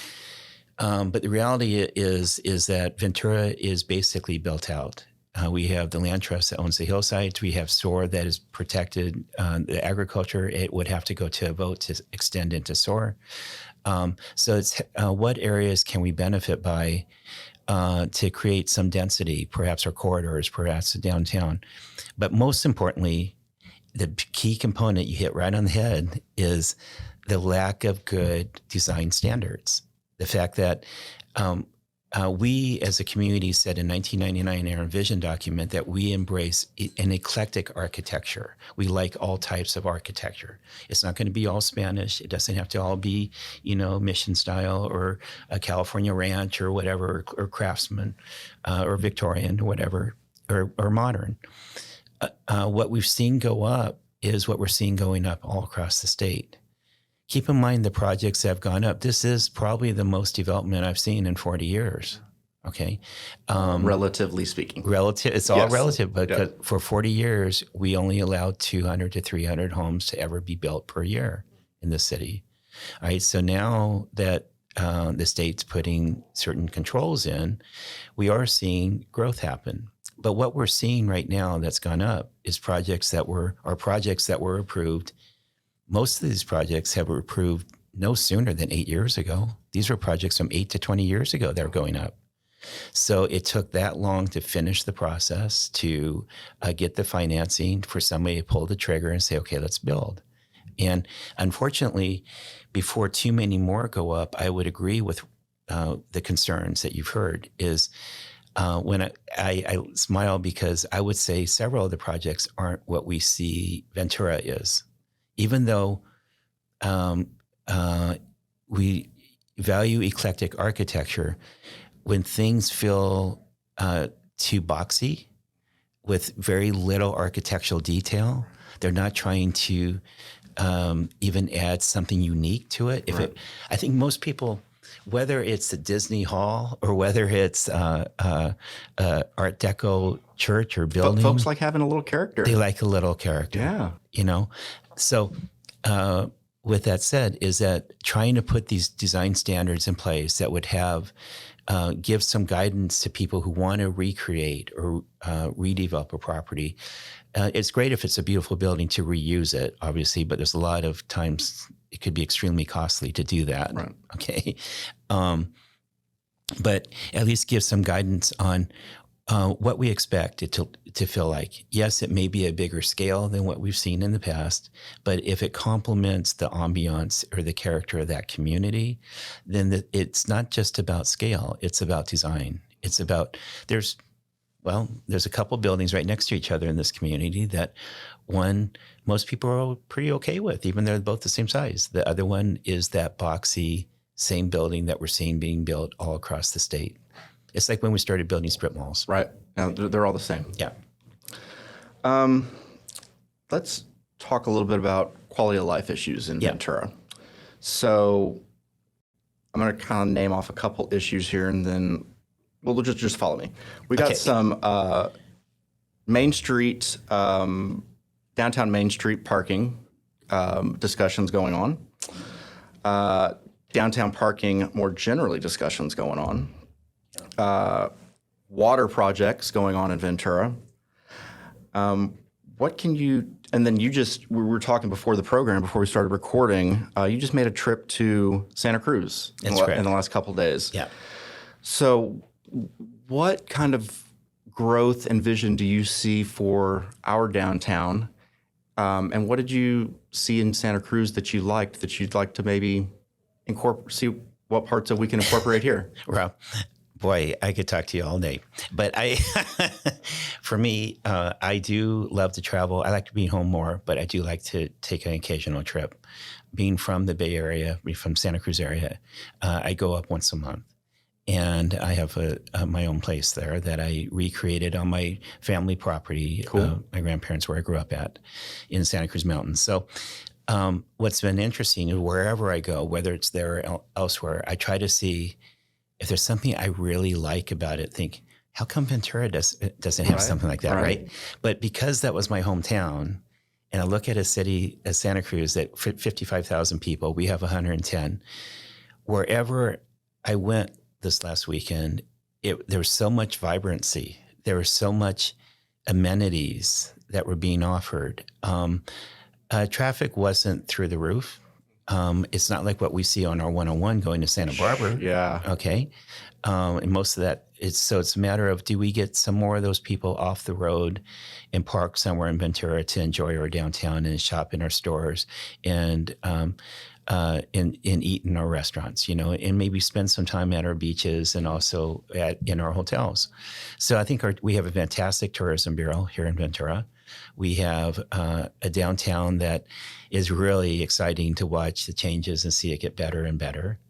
but the reality is that Ventura is basically built out. We have the land trust that owns the hillsides. We have SOAR that is protected. The agriculture, it would have to go to a vote to extend into SOAR. So it's what areas can we benefit by to create some density, perhaps our corridors, perhaps downtown. But most importantly, the key component you hit right on the head is the lack of good design standards. The fact that we as a community said in 1999 in our vision document that we embrace an eclectic architecture. We like all types of architecture. It's not going to be all Spanish. It doesn't have to all be, mission style or a California ranch or whatever, or craftsman or Victorian or whatever, or modern. What we've seen go up is what we're seeing going up all across the state. Keep in mind the projects that have gone up. This is probably the most development I've seen in 40 years. Okay. Relatively speaking. It's all Yes. relative, but Yeah. for 40 years, we only allowed 200 to 300 homes to ever be built per year in the city. All right. So now that the state's putting certain controls in, we are seeing growth happen. But what we're seeing right now that's gone up is projects that were approved. Most of these projects have were approved no sooner than 8 years ago. These were projects from 8 to 20 years ago that are going up. So it took that long to finish the process, to get the financing, for somebody to pull the trigger and say, okay, let's build. And unfortunately, before too many more go up, I would agree with the concerns that you've heard is when I smile because I would say several of the projects aren't what we see Ventura is. Even though we value eclectic architecture, when things feel too boxy with very little architectural detail, they're not trying to even add something unique to it. I think most people, whether it's the Disney Hall or whether it's Art Deco church or building, Folks like having a little character. they like a little character. Yeah. So with that said, is that trying to put these design standards in place that would have give some guidance to people who want to recreate or redevelop a property. It's great if it's a beautiful building to reuse it, obviously, but there's a lot of times it could be extremely costly to do that. Right. Okay. But at least give some guidance on what we expect it to feel like. Yes, it may be a bigger scale than what we've seen in the past, but if it complements the ambiance or the character of that community, then it's not just about scale, it's about design. It's about, there's a couple buildings right next to each other in this community that one, most people are pretty okay with, even though they're both the same size. The other one is that boxy, same building that we're seeing being built all across the state. It's like when we started building strip malls. Right. Now, they're all the same. Yeah. Let's talk a little bit about quality of life issues in Yeah. Ventura. So I'm going to kind of name off a couple issues here, and then we'll just follow me. We got Okay. some Main Street, downtown Main Street parking discussions going on. Downtown parking, more generally, discussions going on. Water projects going on in Ventura. What can you, and then we were talking before the program, before we started recording, you just made a trip to Santa Cruz That's correct. in the last couple of days. Yeah. So what kind of growth and vision do you see for our downtown? And what did you see in Santa Cruz that you liked, that you'd like to maybe see what parts of we can incorporate here? Rob, Boy, I could talk to you all day, but for me, I do love to travel. I like to be home more, but I do like to take an occasional trip. Being from the Bay Area, from Santa Cruz area, I go up once a month, and I have my own place there that I recreated on my family property. Cool. My grandparents, where I grew up at, in Santa Cruz Mountains. So, what's been interesting is wherever I go, whether it's there or elsewhere, I try to see if there's something I really like about it. Think, how come Ventura doesn't have something like that, right? But because that was my hometown, and I look at a city as Santa Cruz that 55,000 people, we have 110. Wherever I went this last weekend, there was so much vibrancy. There was so much amenities that were being offered. Traffic wasn't through the roof. It's not like what we see on our 101 going to Santa Barbara. Yeah. Okay. And most of that, it's a matter of, do we get some more of those people off the road and park somewhere in Ventura to enjoy our downtown and shop in our stores and eat in our restaurants, and maybe spend some time at our beaches and also in our hotels. So I think we have a fantastic tourism bureau here in Ventura. We have a downtown that is really exciting to watch the changes and see it get better and better.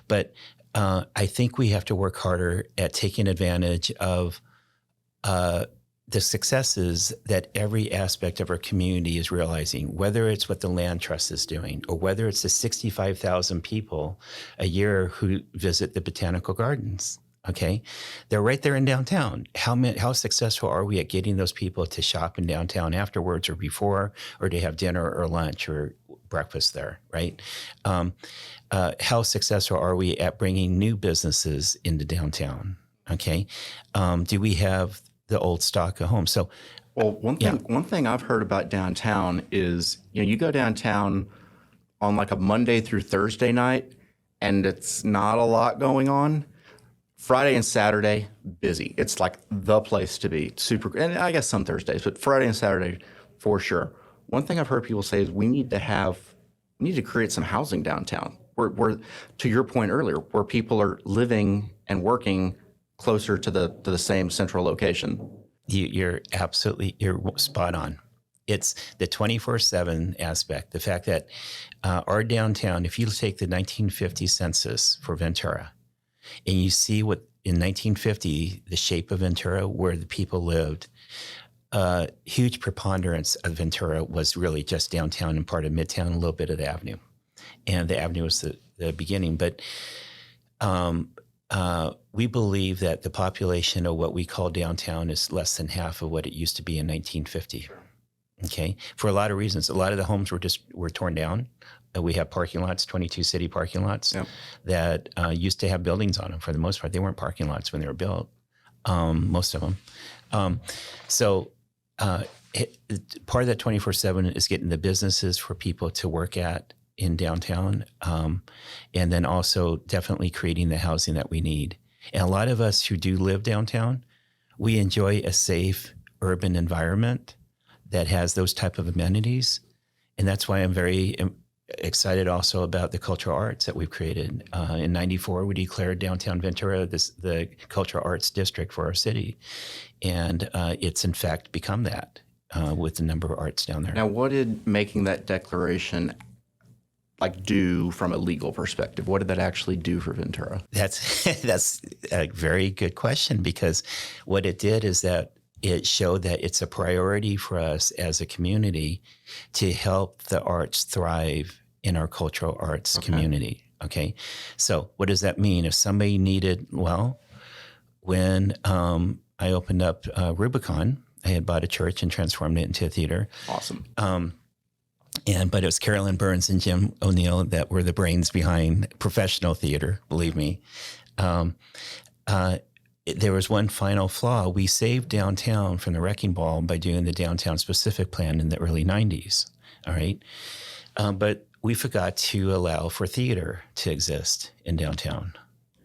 But I think we have to work harder at taking advantage of the successes that every aspect of our community is realizing, whether it's what the Land Trust is doing or whether it's the 65,000 people a year who visit the botanical gardens. Okay, they're right there in downtown. How successful are we at getting those people to shop in downtown afterwards or before, or to have dinner or lunch or breakfast there, right? How successful are we at bringing new businesses into downtown? Okay, do we have the old stock of homes? So, well, one thing I've heard about downtown is, you go downtown on like a Monday through Thursday night, and it's not a lot going on. Friday and Saturday, busy. It's like the place to be. Super, and I guess some Thursdays, but Friday and Saturday for sure. One thing I've heard people say is we need to create some housing downtown. Where to your point earlier, where people are living and working closer to the same central location. You're spot on. It's the 24/7 aspect. The fact that our downtown, if you take the 1950 census for Ventura, and you see what in 1950, the shape of Ventura, where the people lived, huge preponderance of Ventura was really just downtown and part of Midtown, a little bit of the Avenue. And the Avenue was the beginning. But we believe that the population of what we call downtown is less than half of what it used to be in 1950. Okay, for a lot of reasons. A lot of the homes were torn down. We have parking lots, 22 city parking lots that used to have buildings on them. For the most part, they weren't parking lots when they were built, most of them. So part of that 24/7 is getting the businesses for people to work at in downtown, and then also definitely creating the housing that we need. And a lot of us who do live downtown, we enjoy a safe urban environment that has those type of amenities. And that's why I'm very excited also about the cultural arts that we've created. In 94, we declared downtown Ventura the cultural arts district for our city. And it's in fact become that with the number of arts down there. Now, what did making that declaration do from a legal perspective? What did that actually do for Ventura? That's a very good question, because what it did is that it showed that it's a priority for us as a community to help the arts thrive in our cultural arts community. Okay. So what does that mean? If somebody needed, when I opened up Rubicon, I had bought a church and transformed it into a theater. Awesome. But it was Carolyn Burns and Jim O'Neill that were the brains behind professional theater, believe me. There was one final flaw. We saved downtown from the wrecking ball by doing the downtown specific plan in the early 90s. All right. But we forgot to allow for theater to exist in downtown.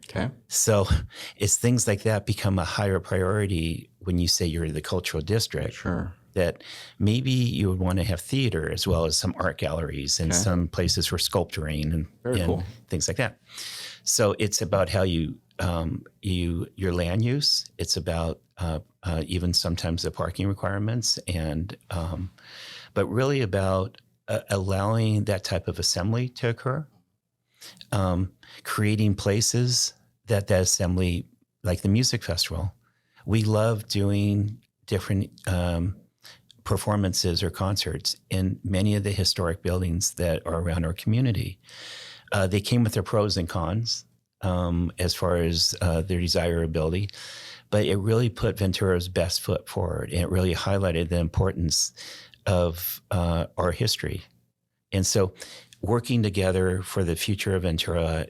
Okay. So it's things like that become a higher priority when you say you're the cultural district. Sure. That maybe you would want to have theater as well as some art galleries and some places for sculpturing and cool. things like that. So it's about how you your land use. It's about even sometimes the parking requirements, and but really about allowing that type of assembly to occur, creating places that assembly, like the music festival. We love doing different performances or concerts in many of the historic buildings that are around our community. They came with their pros and cons as far as their desirability, but it really put Ventura's best foot forward, and it really highlighted the importance of our history. And so working together for the future of Ventura,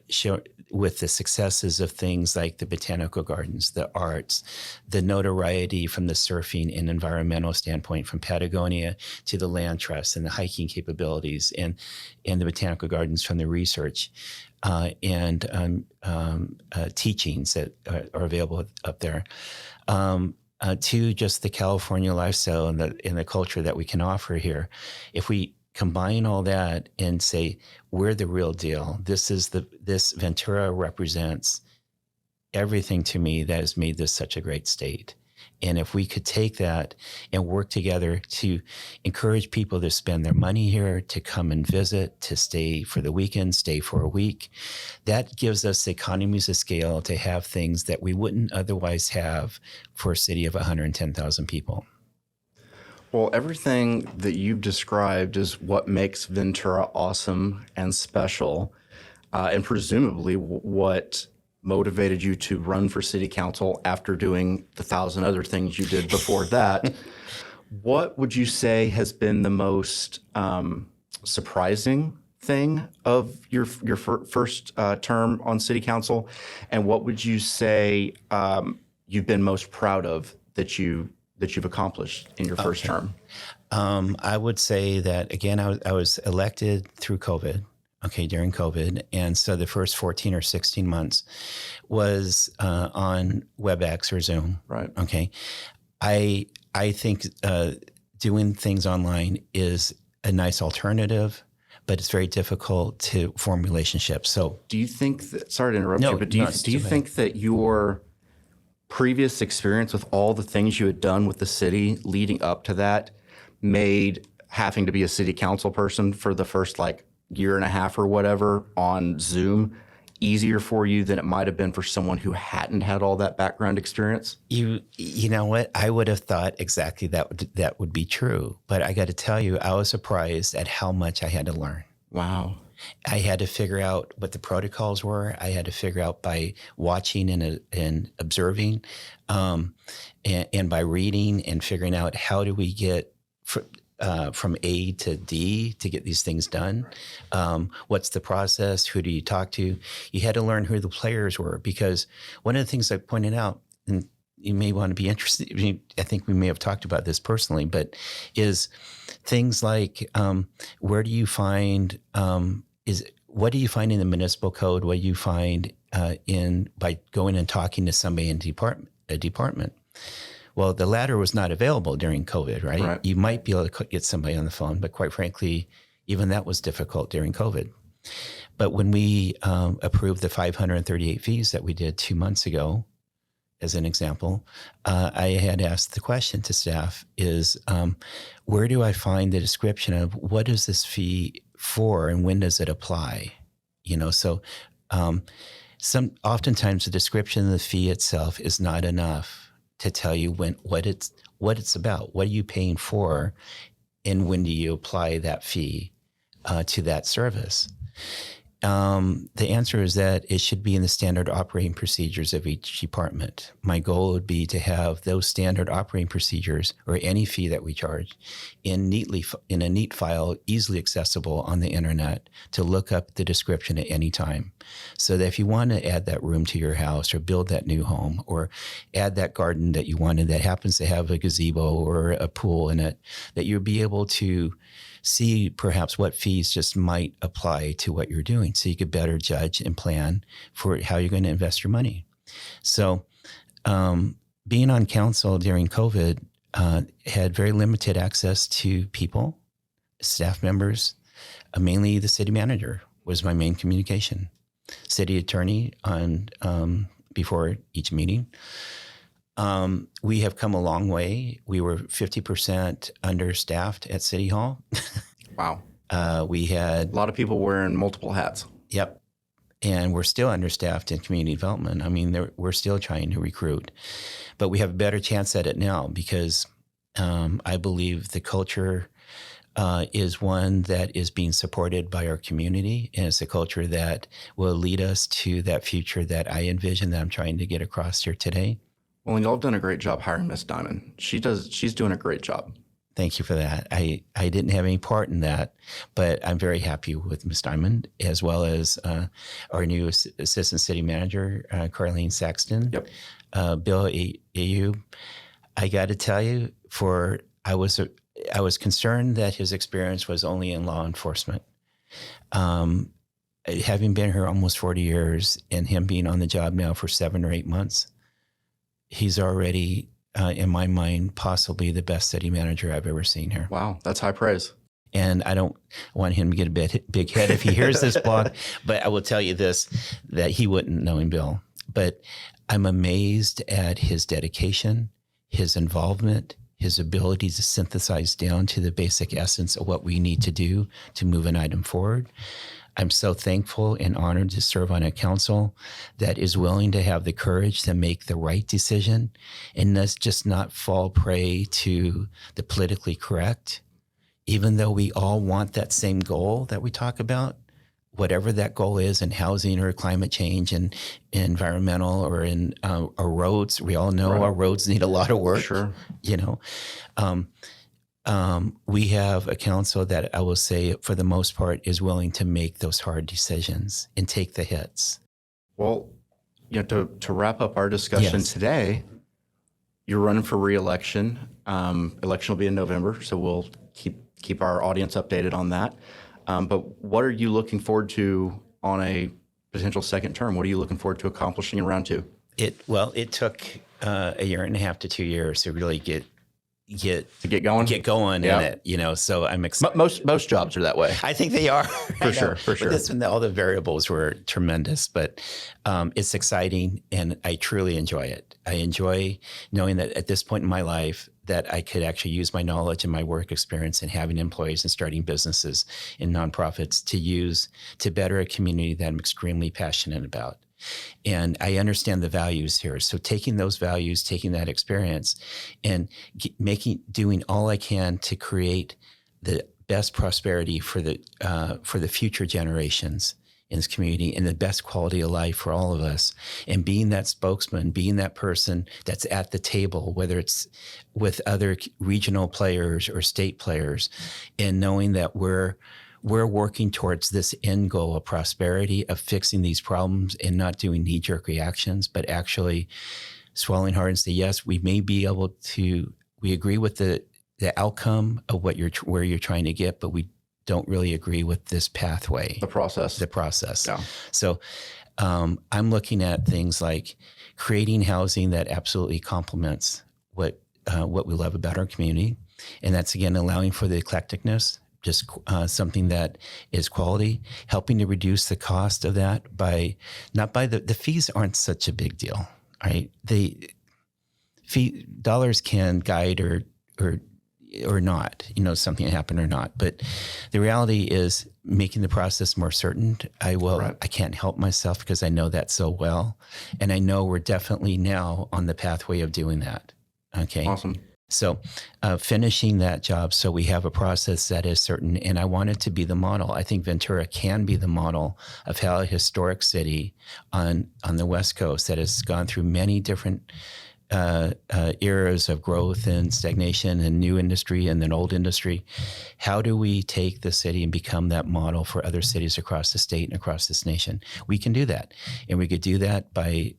with the successes of things like the botanical gardens, the arts, the notoriety from the surfing and environmental standpoint from Patagonia to the land trust and the hiking capabilities, and the botanical gardens from the research and teachings that are available up there, to just the California lifestyle and the culture that we can offer here. If we combine all that and say, we're the real deal. This Ventura represents everything to me that has made this such a great state. And if we could take that and work together to encourage people to spend their money here, to come and visit, to stay for the weekend, stay for a week, that gives us economies of scale to have things that we wouldn't otherwise have for a city of 110,000 people. Well, everything that you've described is what makes Ventura awesome and special, and presumably what motivated you to run for city council after doing the 1,000 other things you did before that. What would you say has been the most surprising thing of your first term on city council, and what would you say you've been most proud of that you've accomplished in your first term? I would say that, again, I was elected through COVID, during COVID. And so the first 14 or 16 months was on WebEx or Zoom. Right. Okay. I think doing things online is a nice alternative, but it's very difficult to form relationships. So do you think that, sorry to interrupt you, but do you think that your previous experience with all the things you had done with the city leading up to that made having to be a city council person for the first year and a half or whatever on Zoom easier for you than it might have been for someone who hadn't had all that background experience? You know what? I would have thought exactly that would be true. But I got to tell you, I was surprised at how much I had to learn. Wow. I had to figure out what the protocols were. I had to figure out by watching and observing, and by reading and figuring out how do we get from A to D to get these things done. What's the process? Who do you talk to? You had to learn who the players were, because one of the things I pointed out, and you may want to be interested, I think we may have talked about this personally, but is things like where do you find what do you find in the municipal code? What do you find by going and talking to somebody in a department? Well, the latter was not available during COVID, right? You might be able to get somebody on the phone, but quite frankly, even that was difficult during COVID. But when we approved the 538 fees that we did 2 months ago, as an example, I had asked the question to staff is, where do I find the description of what is this fee for and when does it apply? So oftentimes the description of the fee itself is not enough to tell you what it's about. What are you paying for, and when do you apply that fee to that service? The answer is that it should be in the standard operating procedures of each department. My goal would be to have those standard operating procedures, or any fee that we charge, in a neat file, easily accessible on the internet, to look up the description at any time. So that if you want to add that room to your house, or build that new home, or add that garden that you wanted that happens to have a gazebo or a pool in it, that you'll be able to see perhaps what fees just might apply to what you're doing, so you could better judge and plan for how you're going to invest your money. So being on council during COVID had very limited access to people, staff members, mainly the city manager was my main communication. City attorney on before each meeting. We have come a long way. We were 50% understaffed at City Hall. Wow. We had A lot of people wearing multiple hats. Yep. And we're still understaffed in community development. I mean, we're still trying to recruit, but we have a better chance at it now because I believe the culture is one that is being supported by our community. And it's a culture that will lead us to that future that I envision that I'm trying to get across here today. Well, and y'all have done a great job hiring Miss Diamond. She's doing a great job. Thank you for that. I didn't have any part in that, but I'm very happy with Ms. Diamond, as well as our new assistant city manager, Carlene Saxton. Yep. Bill Ayub. I got to tell you, I was concerned that his experience was only in law enforcement. Having been here almost 40 years and him being on the job now for 7 or 8 months, he's already, in my mind, possibly the best city manager I've ever seen here. Wow, that's high praise. And I don't want him to get a big head if he hears this blog, but I will tell you this, that he wouldn't know him, Bill. But I'm amazed at his dedication, his involvement, his ability to synthesize down to the basic essence of what we need to do to move an item forward. I'm so thankful and honored to serve on a council that is willing to have the courage to make the right decision and does just not fall prey to the politically correct. Even though we all want that same goal that we talk about, whatever that goal is in housing or climate change and environmental or in our roads, we all know our roads need a lot of work. Sure. You know, we have a council that I will say, for the most part, is willing to make those hard decisions and take the hits. Well, to wrap up our discussion today, you're running for re-election. Election will be in November, so we'll keep our audience updated on that. But what are you looking forward to on a potential second term? What are you looking forward to accomplishing in round 2? It took a year and a half to 2 years to really get going in it, so I'm excited. Most jobs are that way. I think they are. For sure. But all the variables were tremendous, but it's exciting and I truly enjoy it. I enjoy knowing that at this point in my life that I could actually use my knowledge and my work experience and having employees and starting businesses and nonprofits to use to better a community that I'm extremely passionate about. And I understand the values here. So taking those values, taking that experience and doing all I can to create the best prosperity for the future generations in this community and the best quality of life for all of us, and being that spokesman, being that person that's at the table, whether it's with other regional players or state players, and knowing that we're working towards this end goal of prosperity, of fixing these problems and not doing knee-jerk reactions, but actually swallowing hard and say, yes, we may be able to, we agree with the outcome of where you're trying to get, but we don't really agree with this pathway. The process. Yeah. So I'm looking at things like creating housing that absolutely complements what we love about our community. And that's, again, allowing for the eclecticness, just something that is quality, helping to reduce the cost of that the fees aren't such a big deal, right? The dollars can guide or not, something happened or not. But the reality is making the process more certain. I can't help myself because I know that so well. And I know we're definitely now on the pathway of doing that. Okay. Awesome. So finishing that job so we have a process that is certain, and I want it to be the model. I think Ventura can be the model of how a historic city on the West Coast that has gone through many different eras of growth and stagnation and new industry and then old industry. How do we take the city and become that model for other cities across the state and across this nation? We can do that. And we could do that by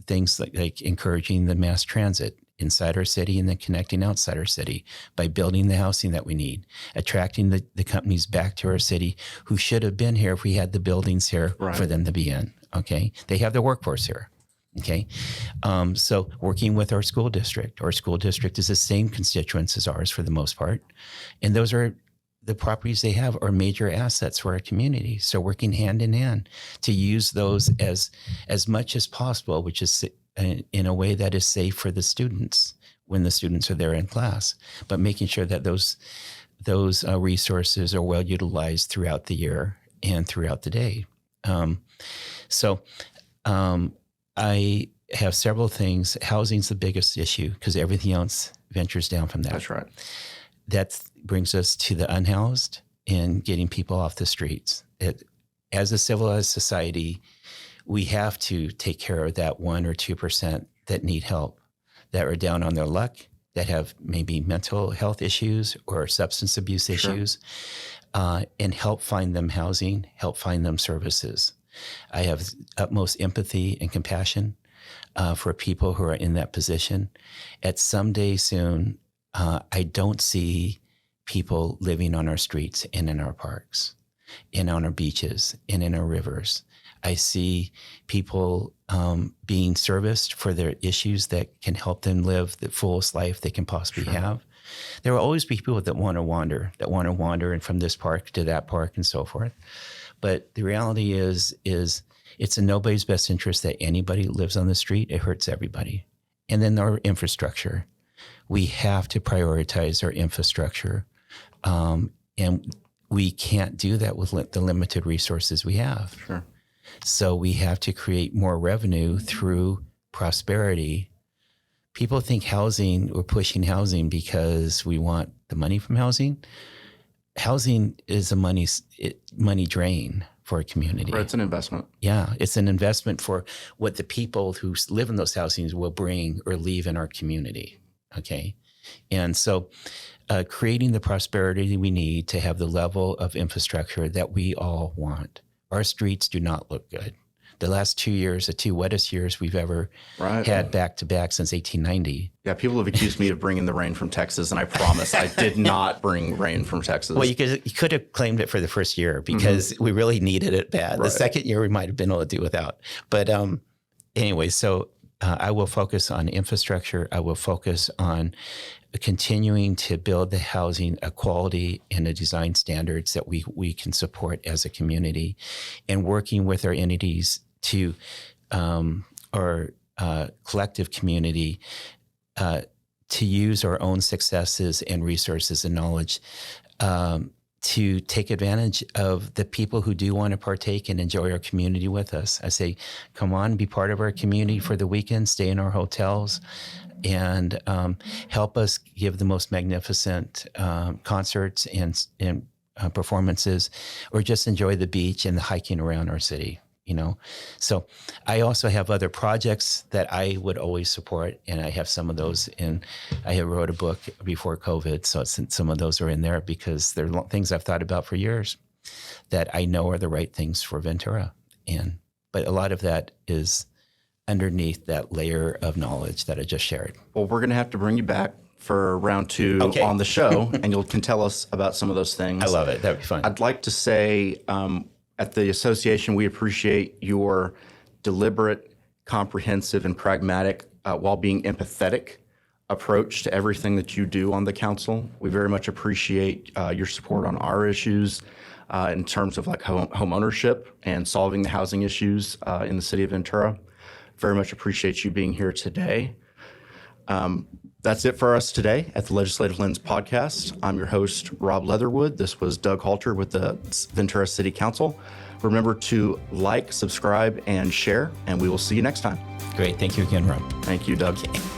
things like encouraging the mass transit inside our city and then connecting outside our city, by building the housing that we need, attracting the companies back to our city who should have been here if we had the buildings here for them to be in. Okay. They have their workforce here. Okay. So working with our school district is the same constituents as ours for the most part. And those are the properties they have are major assets for our community. So working hand in hand to use those as much as possible, which is in a way that is safe for the students when the students are there in class, but making sure that those resources are well utilized throughout the year and throughout the day. I have several things. Housing's the biggest issue because everything else ventures down from that. That's right. That brings us to the unhoused and getting people off the streets. As a civilized society, we have to take care of that 1 or 2% that need help, that are down on their luck, that have maybe mental health issues or substance abuse issues, and help find them housing, help find them services. I have utmost empathy and compassion for people who are in that position. At some day soon, I don't see people living on our streets and in our parks and on our beaches and in our rivers. I see people being serviced for their issues that can help them live the fullest life they can possibly have. There will always be people that want to wander and from this park to that park and so forth. But the reality is it's in nobody's best interest that anybody lives on the street. It hurts everybody. And then our infrastructure. We have to prioritize our infrastructure. And we can't do that with the limited resources we have. Sure. So we have to create more revenue through prosperity. People think we're pushing housing because we want the money from housing. Housing is a money drain for a community. Right, it's an investment. Yeah, it's an investment for what the people who live in those housings will bring or leave in our community. Okay. And so creating the prosperity we need to have the level of infrastructure that we all want. Our streets do not look good. The last 2 years, the 2 wettest years we've ever had back to back since 1890. Yeah, people have accused me of bringing the rain from Texas, and I promise I did not bring rain from Texas. Well, you could have claimed it for the first year because we really needed it bad. Right. The second year we might have been able to do without. But anyway, so I will focus on infrastructure. I will focus on continuing to build the housing quality and the design standards that we can support as a community, and working with our entities to our collective community to use our own successes and resources and knowledge to take advantage of the people who do want to partake and enjoy our community with us. I say, come on, be part of our community for the weekend, stay in our hotels, and help us give the most magnificent concerts and performances, or just enjoy the beach and the hiking around our city. So I also have other projects that I would always support, and I have some of those I wrote a book before COVID, so some of those are in there because they're things I've thought about for years that I know are the right things for Ventura. But a lot of that is underneath that layer of knowledge that I just shared. Well, we're going to have to bring you back for round 2 on the show, and you can tell us about some of those things. I love it. That'd be fun. I'd like to say, at the association, we appreciate your deliberate, comprehensive, and pragmatic, while being empathetic, approach to everything that you do on the council. We very much appreciate your support on our issues in terms of like home ownership and solving the housing issues in the city of Ventura. Very much appreciate you being here today. That's it for us today at the Legislative Lens podcast. I'm your host, Rob Leatherwood. This was Doug Halter with the Ventura City Council. Remember to like, subscribe, and share, and we will see you next time. Great. Thank you again, Rob. Thank you, Doug. Okay.